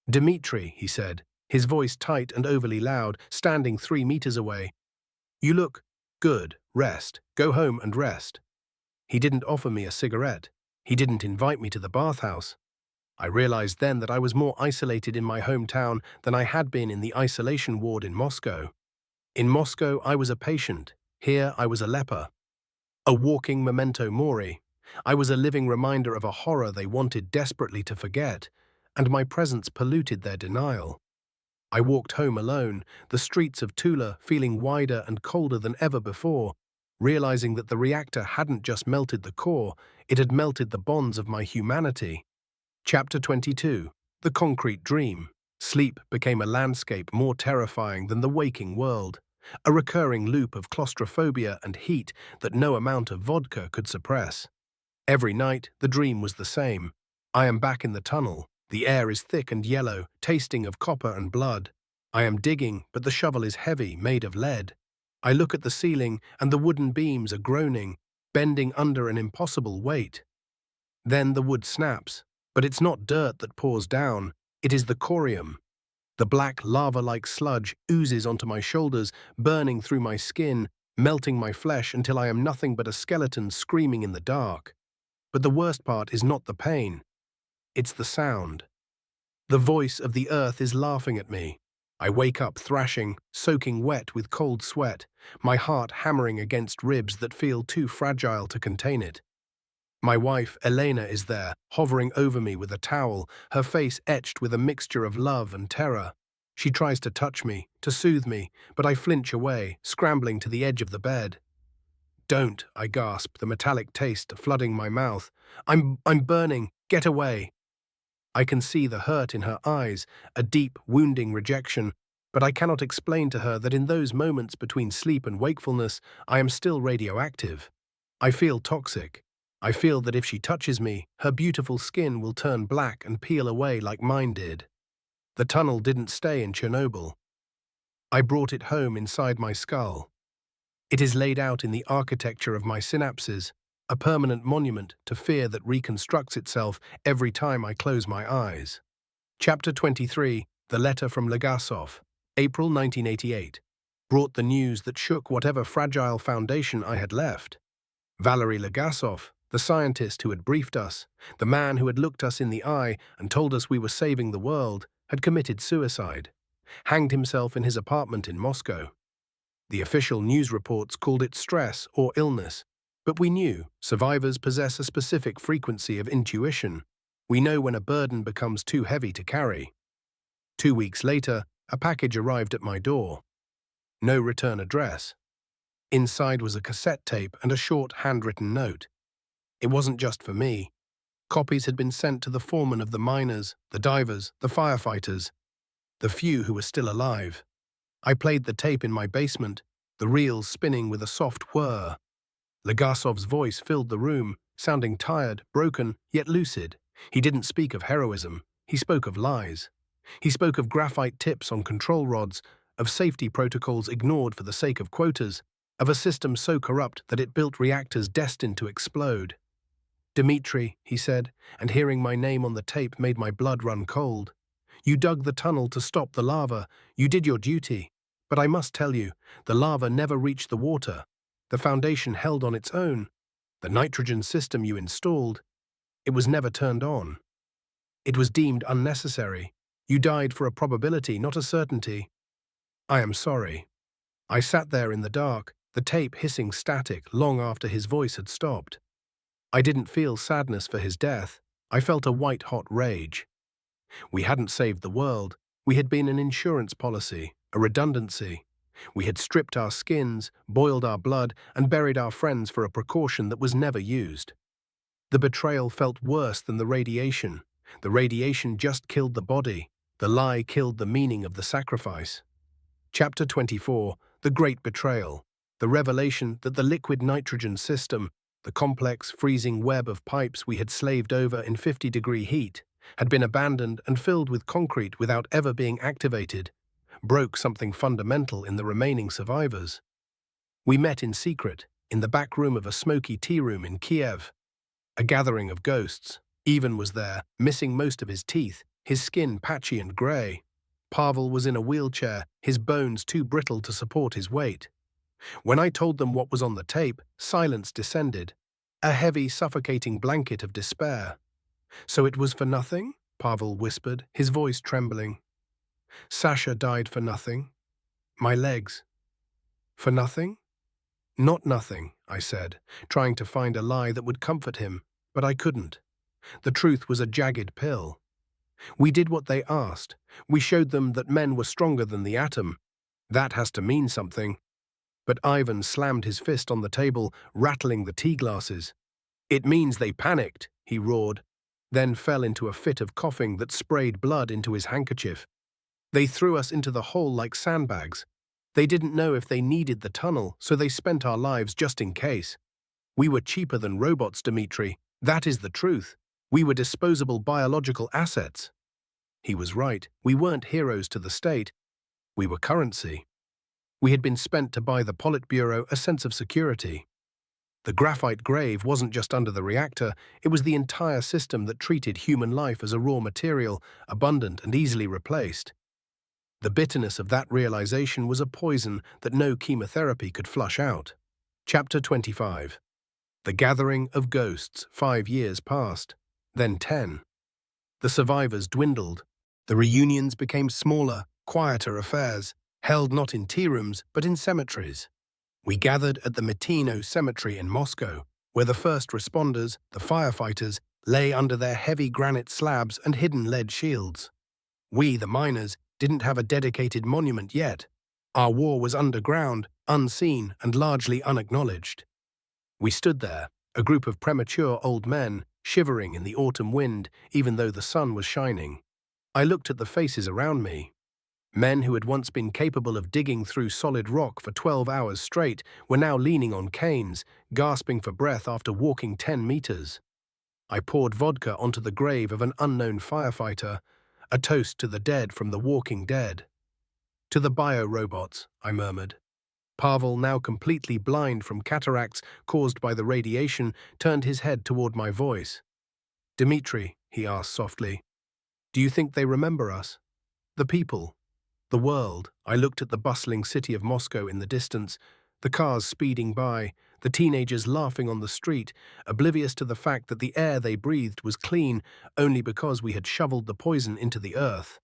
"Dmitri," he said, his voice tight and overly loud, standing 3 meters away. "You look good. Rest. Go home and rest." He didn't offer me a cigarette. He didn't invite me to the bathhouse. I realized then that I was more isolated in my hometown than I had been in the isolation ward in Moscow. In Moscow, I was a patient. Here, I was a leper. A walking memento mori. I was a living reminder of a horror they wanted desperately to forget, and my presence polluted their denial. I walked home alone, the streets of Tula feeling wider and colder than ever before, realizing that the reactor hadn't just melted the core, it had melted the bonds of my humanity. Chapter 22. The Concrete Dream. Sleep became a landscape more terrifying than the waking world, a recurring loop of claustrophobia and heat that no amount of vodka could suppress. Every night, the dream was the same. I am back in the tunnel. The air is thick and yellow, tasting of copper and blood. I am digging, but the shovel is heavy, made of lead. I look at the ceiling, and the wooden beams are groaning, bending under an impossible weight. Then the wood snaps, but it's not dirt that pours down, it is the corium. The black lava-like sludge oozes onto my shoulders, burning through my skin, melting my flesh until I am nothing but a skeleton screaming in the dark. But the worst part is not the pain. It's the sound. The voice of the earth is laughing at me. I wake up thrashing, soaking wet with cold sweat, my heart hammering against ribs that feel too fragile to contain it. My wife, Elena, is there, hovering over me with a towel, her face etched with a mixture of love and terror. She tries to touch me, to soothe me, but I flinch away, scrambling to the edge of the bed. "Don't," I gasp, the metallic taste flooding my mouth. I'm burning. Get away." I can see the hurt in her eyes, a deep, wounding rejection, but I cannot explain to her that in those moments between sleep and wakefulness, I am still radioactive. I feel toxic. I feel that if she touches me, her beautiful skin will turn black and peel away like mine did. The tunnel didn't stay in Chernobyl. I brought it home inside my skull. It is laid out in the architecture of my synapses, a permanent monument to fear that reconstructs itself every time I close my eyes. Chapter 23. The Letter from Legasov. April 1988. Brought the news that shook whatever fragile foundation I had left. Valery Legasov, the scientist who had briefed us, the man who had looked us in the eye and told us we were saving the world, had committed suicide, hanged himself in his apartment in Moscow. The official news reports called it stress or illness, but we knew survivors possess a specific frequency of intuition. We know when a burden becomes too heavy to carry. 2 weeks later, a package arrived at my door. No return address. Inside was a cassette tape and a short handwritten note. It wasn't just for me. Copies had been sent to the foremen of the miners, the divers, the firefighters, the few who were still alive. I played the tape in my basement, the reels spinning with a soft whir. Legasov's voice filled the room, sounding tired, broken, yet lucid. He didn't speak of heroism. He spoke of lies. He spoke of graphite tips on control rods, of safety protocols ignored for the sake of quotas, of a system so corrupt that it built reactors destined to explode. "Dmitri," he said, and hearing my name on the tape made my blood run cold. "You dug the tunnel to stop the lava. You did your duty. But I must tell you, the lava never reached the water. The foundation held on its own. The nitrogen system you installed, it was never turned on. It was deemed unnecessary. You died for a probability, not a certainty. I am sorry. I sat there in the dark, the tape hissing static long after his voice had stopped. I didn't feel sadness for his death. I felt a white-hot rage. We hadn't saved the world. We had been an insurance policy, a redundancy. We had stripped our skins, boiled our blood, and buried our friends for a precaution that was never used. The betrayal felt worse than the radiation. The radiation just killed the body. The lie killed the meaning of the sacrifice. Chapter 24, The Great Betrayal. The revelation that the liquid nitrogen system, the complex, freezing web of pipes we had slaved over in 50-degree heat, had been abandoned and filled with concrete without ever being activated, broke something fundamental in the remaining survivors. We met in secret, in the back room of a smoky tea room in Kiev. A gathering of ghosts. Ivan was there, missing most of his teeth, his skin patchy and grey. Pavel was in a wheelchair, his bones too brittle to support his weight. When I told them what was on the tape, silence descended, a heavy, suffocating blanket of despair. "So it was for nothing?" Pavel whispered, his voice trembling. "Sasha died for nothing? My legs. For nothing?" "Not nothing," I said, trying to find a lie that would comfort him, but I couldn't. The truth was a jagged pill. We did what they asked. We showed them that men were stronger than the atom. That has to mean something. But Ivan slammed his fist on the table, rattling the tea glasses. "It means they panicked," he roared, then fell into a fit of coughing that sprayed blood into his handkerchief. "They threw us into the hole like sandbags. They didn't know if they needed the tunnel, so they spent our lives just in case. We were cheaper than robots, Dmitri. That is the truth. We were disposable biological assets." He was right. We weren't heroes to the state. We were currency. We had been spent to buy the Politburo a sense of security. The graphite grave wasn't just under the reactor, it was the entire system that treated human life as a raw material, abundant and easily replaced. The bitterness of that realization was a poison that no chemotherapy could flush out. Chapter 25. The Gathering of Ghosts. 5 years passed, then 10. The survivors dwindled. The reunions became smaller, quieter affairs, held not in tea rooms but in cemeteries. We gathered at the Mitino Cemetery in Moscow, where the first responders, the firefighters, lay under their heavy granite slabs and hidden lead shields. We, the miners, didn't have a dedicated monument yet. Our war was underground, unseen, and largely unacknowledged. We stood there, a group of premature old men, shivering in the autumn wind, even though the sun was shining. I looked at the faces around me. Men who had once been capable of digging through solid rock for 12 hours straight were now leaning on canes, gasping for breath after walking 10 meters. I poured vodka onto the grave of an unknown firefighter, a toast to the dead from The Walking Dead. "To the bio-robots," I murmured. Pavel, now completely blind from cataracts caused by the radiation, turned his head toward my voice. "Dmitri," he asked softly, "do you think they remember us? The people? The world?" I looked at the bustling city of Moscow in the distance, the cars speeding by, the teenagers laughing on the street, oblivious to the fact that the air they breathed was clean only because we had shoveled the poison into the earth.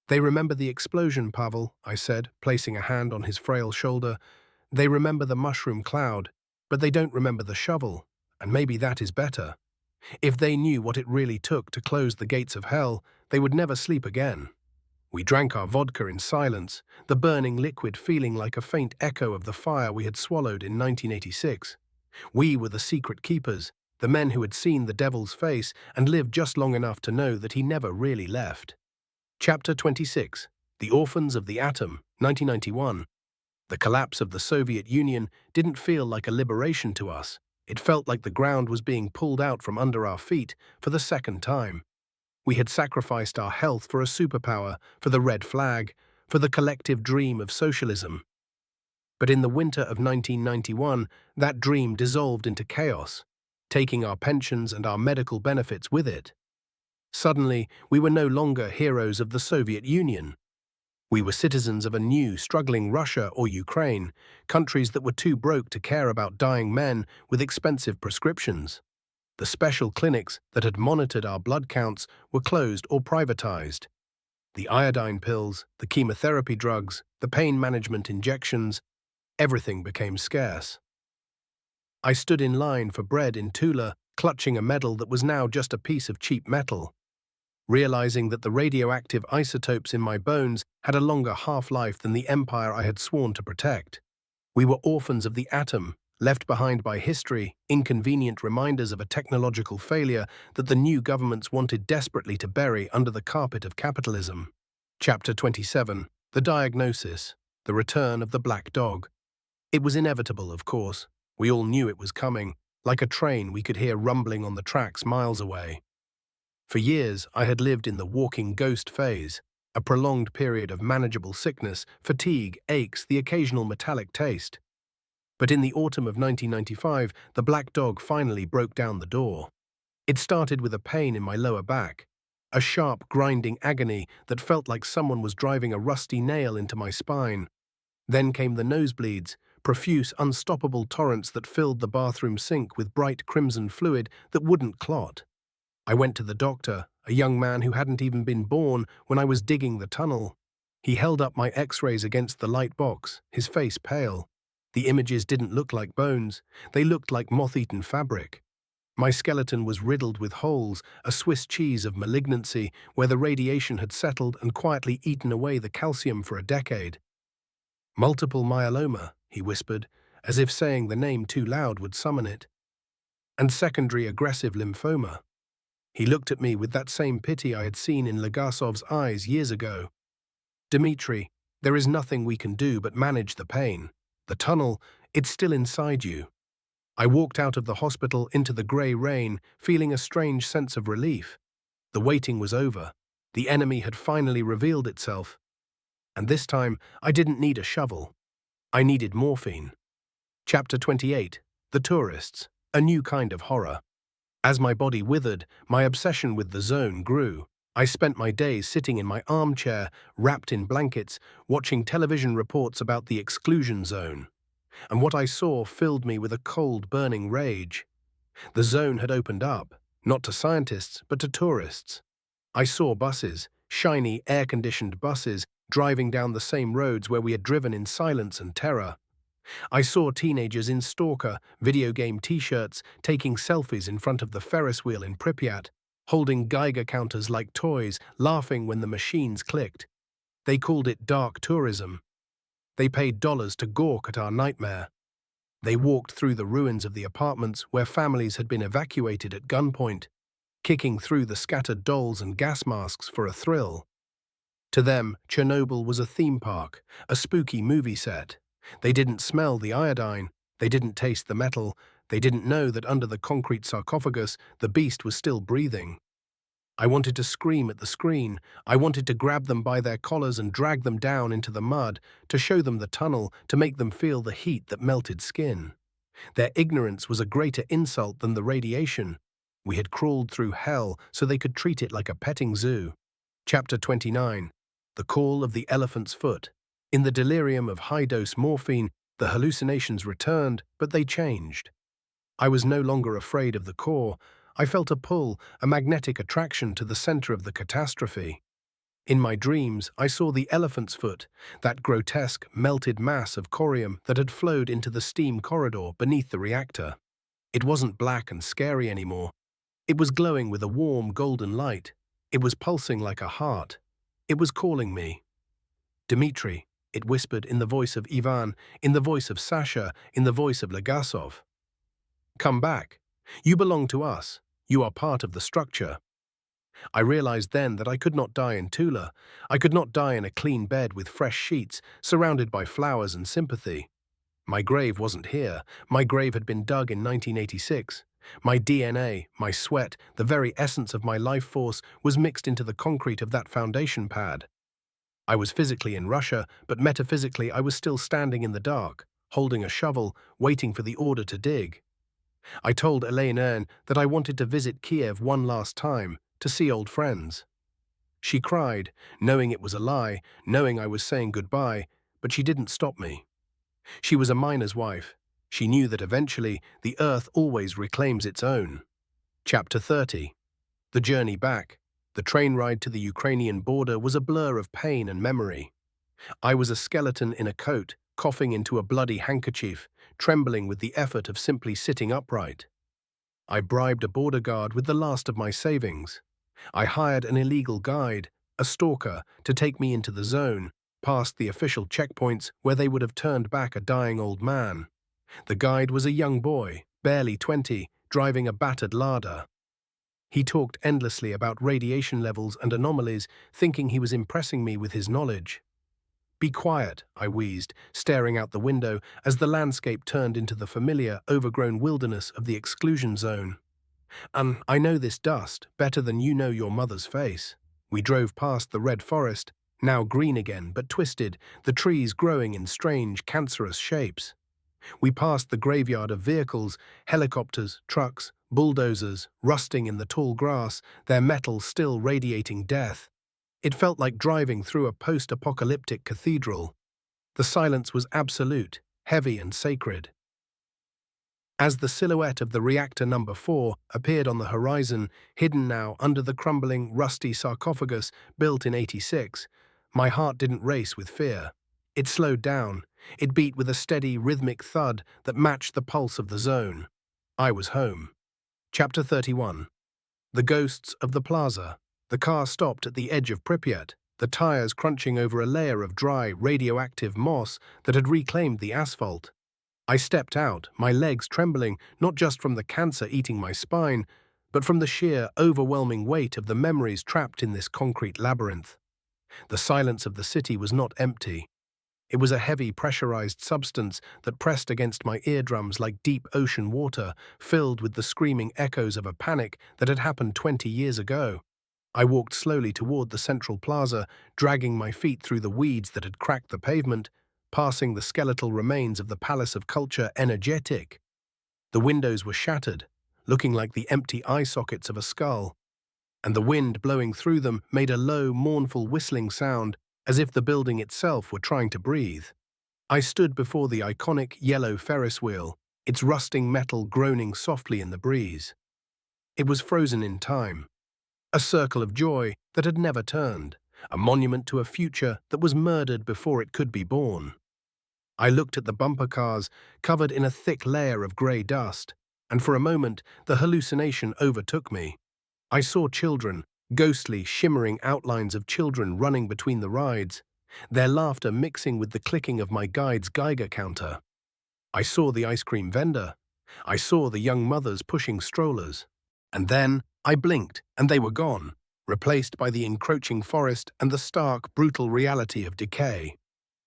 "They remember the explosion, Pavel," I said, placing a hand on his frail shoulder. "They remember the mushroom cloud, but they don't remember the shovel, and maybe that is better. If they knew what it really took to close the gates of hell, they would never sleep again." We drank our vodka in silence, the burning liquid feeling like a faint echo of the fire we had swallowed in 1986. We were the secret keepers, the men who had seen the devil's face and lived just long enough to know that he never really left. Chapter 26. The Orphans of the Atom, 1991. The collapse of the Soviet Union didn't feel like a liberation to us. It felt like the ground was being pulled out from under our feet for the second time. We had sacrificed our health for a superpower, for the red flag, for the collective dream of socialism. But in the winter of 1991, that dream dissolved into chaos, taking our pensions and our medical benefits with it. Suddenly, we were no longer heroes of the Soviet Union. We were citizens of a new, struggling Russia or Ukraine, countries that were too broke to care about dying men with expensive prescriptions. The special clinics that had monitored our blood counts were closed or privatized. The iodine pills, the chemotherapy drugs, the pain management injections, everything became scarce. I stood in line for bread in Tula, clutching a medal that was now just a piece of cheap metal, realizing that the radioactive isotopes in my bones had a longer half-life than the empire I had sworn to protect. We were orphans of the atom, left behind by history, inconvenient reminders of a technological failure that the new governments wanted desperately to bury under the carpet of capitalism. Chapter 27. The Diagnosis. The Return of the Black Dog. It was inevitable, of course. We all knew it was coming. Like a train, we could hear rumbling on the tracks miles away. For years, I had lived in the walking ghost phase, a prolonged period of manageable sickness, fatigue, aches, the occasional metallic taste. But in the autumn of 1995, the black dog finally broke down the door. It started with a pain in my lower back, a sharp, grinding agony that felt like someone was driving a rusty nail into my spine. Then came the nosebleeds, profuse, unstoppable torrents that filled the bathroom sink with bright crimson fluid that wouldn't clot. I went to the doctor, a young man who hadn't even been born when I was digging the tunnel. He held up my x-rays against the light box, his face pale. The images didn't look like bones, they looked like moth-eaten fabric. My skeleton was riddled with holes, a Swiss cheese of malignancy where the radiation had settled and quietly eaten away the calcium for a decade. Multiple myeloma, he whispered, as if saying the name too loud would summon it. And secondary aggressive lymphoma. He looked at me with that same pity I had seen in Legasov's eyes years ago. Dmitri, there is nothing we can do but manage the pain. The tunnel, it's still inside you. I walked out of the hospital into the grey rain, feeling a strange sense of relief. The waiting was over. The enemy had finally revealed itself. And this time, I didn't need a shovel. I needed morphine. Chapter 28. The Tourists. A new kind of horror. As my body withered, my obsession with the zone grew. I spent my days sitting in my armchair, wrapped in blankets, watching television reports about the exclusion zone. And what I saw filled me with a cold, burning rage. The zone had opened up, not to scientists, but to tourists. I saw buses, shiny, air-conditioned buses, driving down the same roads where we had driven in silence and terror. I saw teenagers in stalker, video game t-shirts, taking selfies in front of the Ferris wheel in Pripyat, holding Geiger counters like toys, laughing when the machines clicked. They called it dark tourism. They paid dollars to gawk at our nightmare. They walked through the ruins of the apartments where families had been evacuated at gunpoint, kicking through the scattered dolls and gas masks for a thrill. To them, Chernobyl was a theme park, a spooky movie set. They didn't smell the iodine, they didn't taste the metal, they didn't know that under the concrete sarcophagus the beast was still breathing. I wanted to scream at the screen. I wanted to grab them by their collars and drag them down into the mud, to show them the tunnel, to make them feel the heat that melted skin. Their ignorance was a greater insult than the radiation. We had crawled through hell so they could treat it like a petting zoo. Chapter 29. The Call of the Elephant's Foot. In the delirium of high-dose morphine, the hallucinations returned, but they changed. I was no longer afraid of the core. I felt a pull, a magnetic attraction to the center of the catastrophe. In my dreams, I saw the elephant's foot, that grotesque, melted mass of corium that had flowed into the steam corridor beneath the reactor. It wasn't black and scary anymore. It was glowing with a warm, golden light. It was pulsing like a heart. It was calling me. Dmitri, it whispered in the voice of Ivan, in the voice of Sasha, in the voice of Legasov. Come back. You belong to us. You are part of the structure. I realized then that I could not die in Tula. I could not die in a clean bed with fresh sheets, surrounded by flowers and sympathy. My grave wasn't here. My grave had been dug in 1986. My DNA, my sweat, the very essence of my life force was mixed into the concrete of that foundation pad. I was physically in Russia, but metaphysically I was still standing in the dark, holding a shovel, waiting for the order to dig. I told Elaine that I wanted to visit Kiev one last time, to see old friends. She cried, knowing it was a lie, knowing I was saying goodbye, but she didn't stop me. She was a miner's wife. She knew that eventually the earth always reclaims its own. Chapter 30. The Journey Back. The train ride to the Ukrainian border was a blur of pain and memory. I was a skeleton in a coat, coughing into a bloody handkerchief, trembling with the effort of simply sitting upright. I bribed a border guard with the last of my savings. I hired an illegal guide, a stalker, to take me into the zone, past the official checkpoints where they would have turned back a dying old man. The guide was a young boy, barely 20, driving a battered Lada. He talked endlessly about radiation levels and anomalies, thinking he was impressing me with his knowledge. "Be quiet," I wheezed, staring out the window as the landscape turned into the familiar, overgrown wilderness of the exclusion zone. I know this dust better than you know your mother's face." We drove past the red forest, now green again but twisted, the trees growing in strange, cancerous shapes. We passed the graveyard of vehicles, helicopters, trucks, bulldozers, rusting in the tall grass, their metal still radiating death. It felt like driving through a post-apocalyptic cathedral. The silence was absolute, heavy and sacred. As the silhouette of the Reactor number 4 appeared on the horizon, hidden now under the crumbling, rusty sarcophagus built in '86, my heart didn't race with fear. It slowed down. It beat with a steady, rhythmic thud that matched the pulse of the zone. I was home. Chapter 31. The Ghosts of the Plaza. The car stopped at the edge of Pripyat, the tires crunching over a layer of dry, radioactive moss that had reclaimed the asphalt. I stepped out, my legs trembling, not just from the cancer eating my spine, but from the sheer, overwhelming weight of the memories trapped in this concrete labyrinth. The silence of the city was not empty. It was a heavy, pressurized substance that pressed against my eardrums like deep ocean water, filled with the screaming echoes of a panic that had happened 20 years ago. I walked slowly toward the central plaza, dragging my feet through the weeds that had cracked the pavement, passing the skeletal remains of the Palace of Culture energetic. The windows were shattered, looking like the empty eye sockets of a skull, and the wind blowing through them made a low, mournful whistling sound, as if the building itself were trying to breathe. I stood before the iconic yellow Ferris wheel, its rusting metal groaning softly in the breeze. It was frozen in time, a circle of joy that had never turned, a monument to a future that was murdered before it could be born. I looked at the bumper cars, covered in a thick layer of grey dust, and for a moment the hallucination overtook me. I saw children, ghostly, shimmering outlines of children running between the rides, their laughter mixing with the clicking of my guide's Geiger counter. I saw the ice cream vendor. I saw the young mothers pushing strollers. And then I blinked, and they were gone, replaced by the encroaching forest and the stark, brutal reality of decay.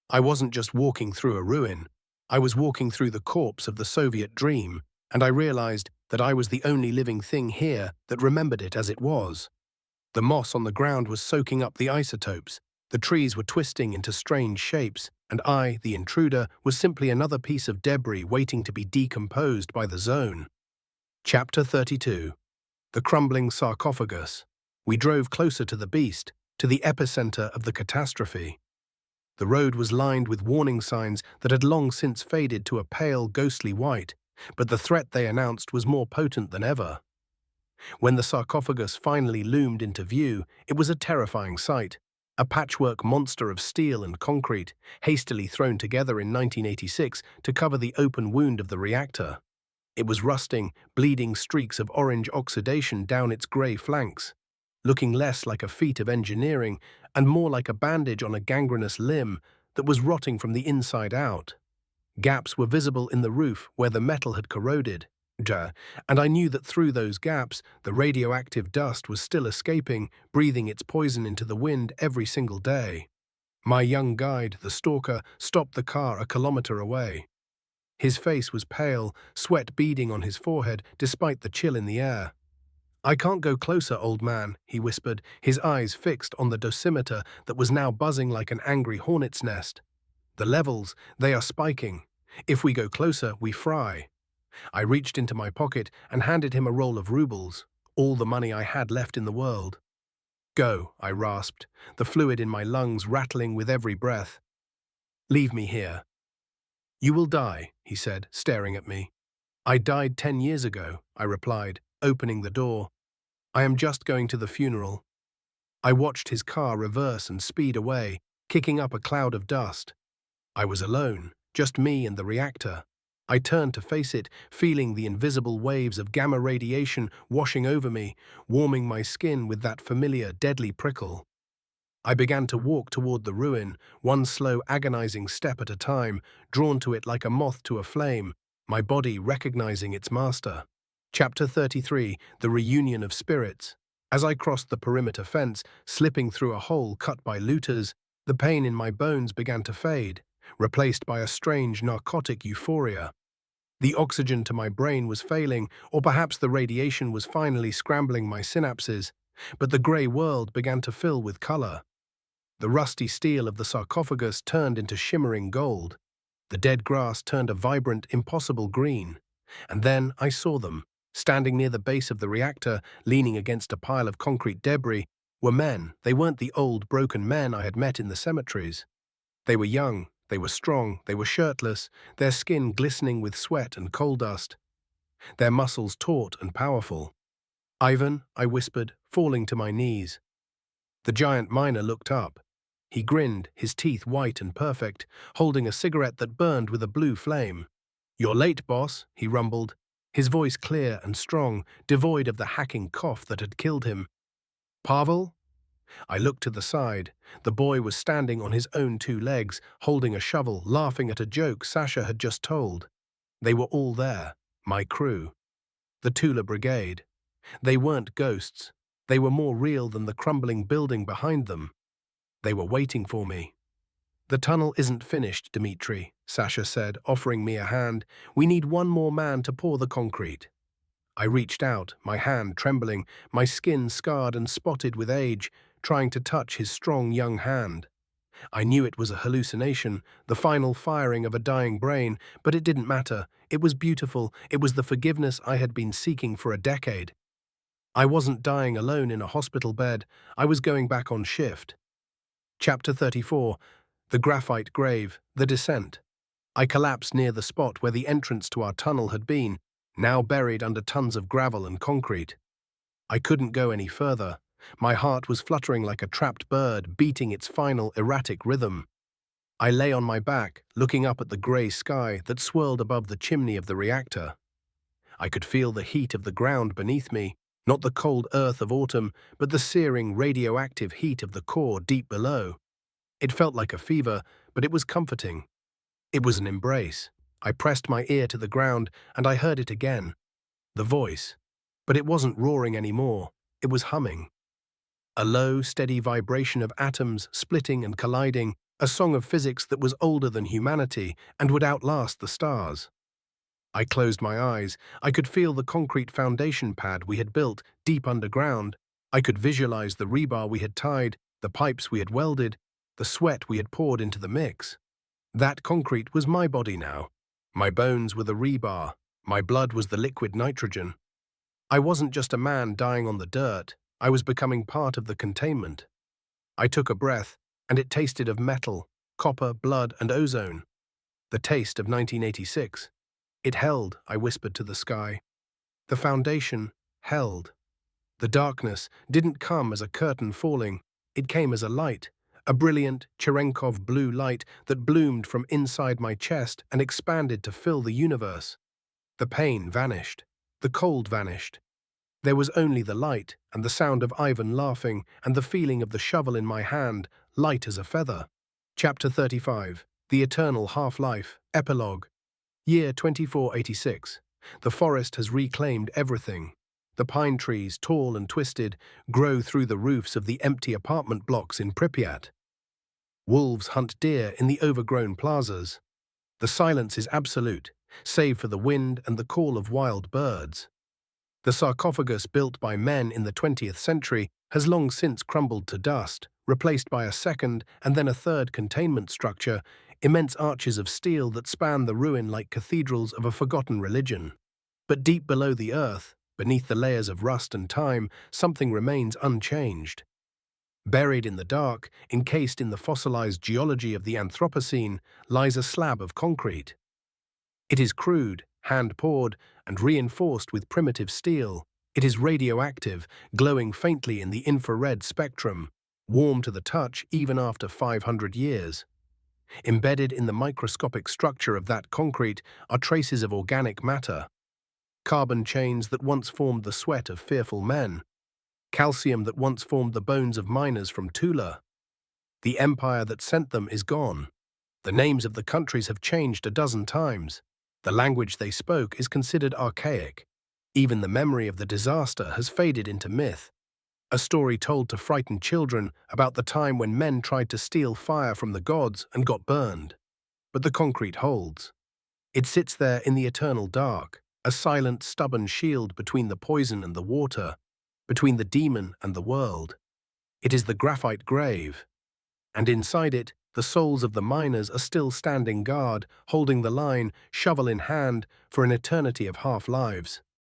I wasn't just walking through a ruin. I was walking through the corpse of the Soviet dream, and I realized that I was the only living thing here that remembered it as it was. The moss on the ground was soaking up the isotopes, the trees were twisting into strange shapes, and I, the intruder, was simply another piece of debris waiting to be decomposed by the zone. Chapter 32. The Crumbling Sarcophagus. We drove closer to the beast, to the epicenter of the catastrophe. The road was lined with warning signs that had long since faded to a pale, ghostly white, but the threat they announced was more potent than ever. When the sarcophagus finally loomed into view, it was a terrifying sight, a patchwork monster of steel and concrete, hastily thrown together in 1986 to cover the open wound of the reactor. It was rusting, bleeding streaks of orange oxidation down its grey flanks, looking less like a feat of engineering and more like a bandage on a gangrenous limb that was rotting from the inside out. Gaps were visible in the roof where the metal had corroded, and I knew that through those gaps the radioactive dust was still escaping, breathing its poison into the wind every single day. My young guide, the stalker, stopped the car a kilometer away. His face was pale, sweat beading on his forehead despite the chill in the air. "I can't go closer, old man," he whispered, his eyes fixed on the dosimeter that was now buzzing like an angry hornet's nest. "The levels, they are spiking. If we go closer, we fry." I reached into my pocket and handed him a roll of rubles, all the money I had left in the world. "Go," I rasped, the fluid in my lungs rattling with every breath. "Leave me here." "You will die," he said, staring at me. "I died 10 years ago," I replied, opening the door. "I am just going to the funeral." I watched his car reverse and speed away, kicking up a cloud of dust. I was alone, just me and the reactor. I turned to face it, feeling the invisible waves of gamma radiation washing over me, warming my skin with that familiar, deadly prickle. I began to walk toward the ruin, one slow, agonizing step at a time, drawn to it like a moth to a flame, my body recognizing its master. Chapter 33, The Reunion of Spirits. As I crossed the perimeter fence, slipping through a hole cut by looters, the pain in my bones began to fade, replaced by a strange narcotic euphoria. The oxygen to my brain was failing, or perhaps the radiation was finally scrambling my synapses, but the grey world began to fill with color. The rusty steel of the sarcophagus turned into shimmering gold. The dead grass turned a vibrant, impossible green. And then I saw them. Standing near the base of the reactor, leaning against a pile of concrete debris, were men. They weren't the old, broken men I had met in the cemeteries. They were young, they were strong, they were shirtless, their skin glistening with sweat and coal dust, their muscles taut and powerful. "Ivan," I whispered, falling to my knees. The giant miner looked up. He grinned, his teeth white and perfect, holding a cigarette that burned with a blue flame. "You're late, boss," he rumbled, his voice clear and strong, devoid of the hacking cough that had killed him. "Pavel?" I looked to the side. The boy was standing on his own two legs, holding a shovel, laughing at a joke Sasha had just told. They were all there, my crew. The Tula Brigade. They weren't ghosts. They were more real than the crumbling building behind them. They were waiting for me. "The tunnel isn't finished, Dmitri," Sasha said, offering me a hand. "We need one more man to pour the concrete." I reached out, my hand trembling, my skin scarred and spotted with age, trying to touch his strong young hand. I knew it was a hallucination, the final firing of a dying brain, but it didn't matter. It was beautiful. It was the forgiveness I had been seeking for a decade. I wasn't dying alone in a hospital bed. I was going back on shift. Chapter 34, The Graphite Grave, The Descent. I collapsed near the spot where the entrance to our tunnel had been, now buried under tons of gravel and concrete. I couldn't go any further. My heart was fluttering like a trapped bird, beating its final erratic rhythm. I lay on my back, looking up at the grey sky that swirled above the chimney of the reactor. I could feel the heat of the ground beneath me, not the cold earth of autumn, but the searing radioactive heat of the core deep below. It felt like a fever, but it was comforting. It was an embrace. I pressed my ear to the ground, and I heard it again. The voice. But it wasn't roaring anymore. It was humming. A low, steady vibration of atoms splitting and colliding, a song of physics that was older than humanity and would outlast the stars. I closed my eyes. I could feel the concrete foundation pad we had built deep underground. I could visualize the rebar we had tied, the pipes we had welded, the sweat we had poured into the mix. That concrete was my body now. My bones were the rebar. My blood was the liquid nitrogen. I wasn't just a man dying on the dirt. I was becoming part of the containment. I took a breath, and it tasted of metal, copper, blood, and ozone. The taste of 1986. It held, I whispered to the sky. The foundation held. The darkness didn't come as a curtain falling. It came as a light, a brilliant Cherenkov blue light that bloomed from inside my chest and expanded to fill the universe. The pain vanished. The cold vanished. There was only the light and the sound of Ivan laughing and the feeling of the shovel in my hand, light as a feather. Chapter 35, The Eternal Half-Life, Epilogue. Year 2486. The forest has reclaimed everything. The pine trees, tall and twisted, grow through the roofs of the empty apartment blocks in Pripyat. Wolves hunt deer in the overgrown plazas. The silence is absolute, save for the wind and the call of wild birds. The sarcophagus built by men in the 20th century has long since crumbled to dust, replaced by a second and then a third containment structure, immense arches of steel that span the ruin like cathedrals of a forgotten religion. But deep below the earth, beneath the layers of rust and time, something remains unchanged. Buried in the dark, encased in the fossilized geology of the Anthropocene, lies a slab of concrete. It is crude, hand-poured, and reinforced with primitive steel, It is radioactive, glowing faintly in the infrared spectrum, warm to the touch even after 500 years. Embedded in the microscopic structure of that concrete are traces of organic matter, carbon chains that once formed the sweat of fearful men, calcium that once formed the bones of miners from Tula. The empire that sent them is gone. The names of the countries have changed a dozen times. The language they spoke is considered archaic. Even the memory of the disaster has faded into myth, a story told to frighten children about the time when men tried to steal fire from the gods and got burned. But the concrete holds. It sits there in the eternal dark, a silent, stubborn shield between the poison and the water, between the demon and the world. It is the graphite grave, and inside it, the souls of the miners are still standing guard, holding the line, shovel in hand, for an eternity of half-lives.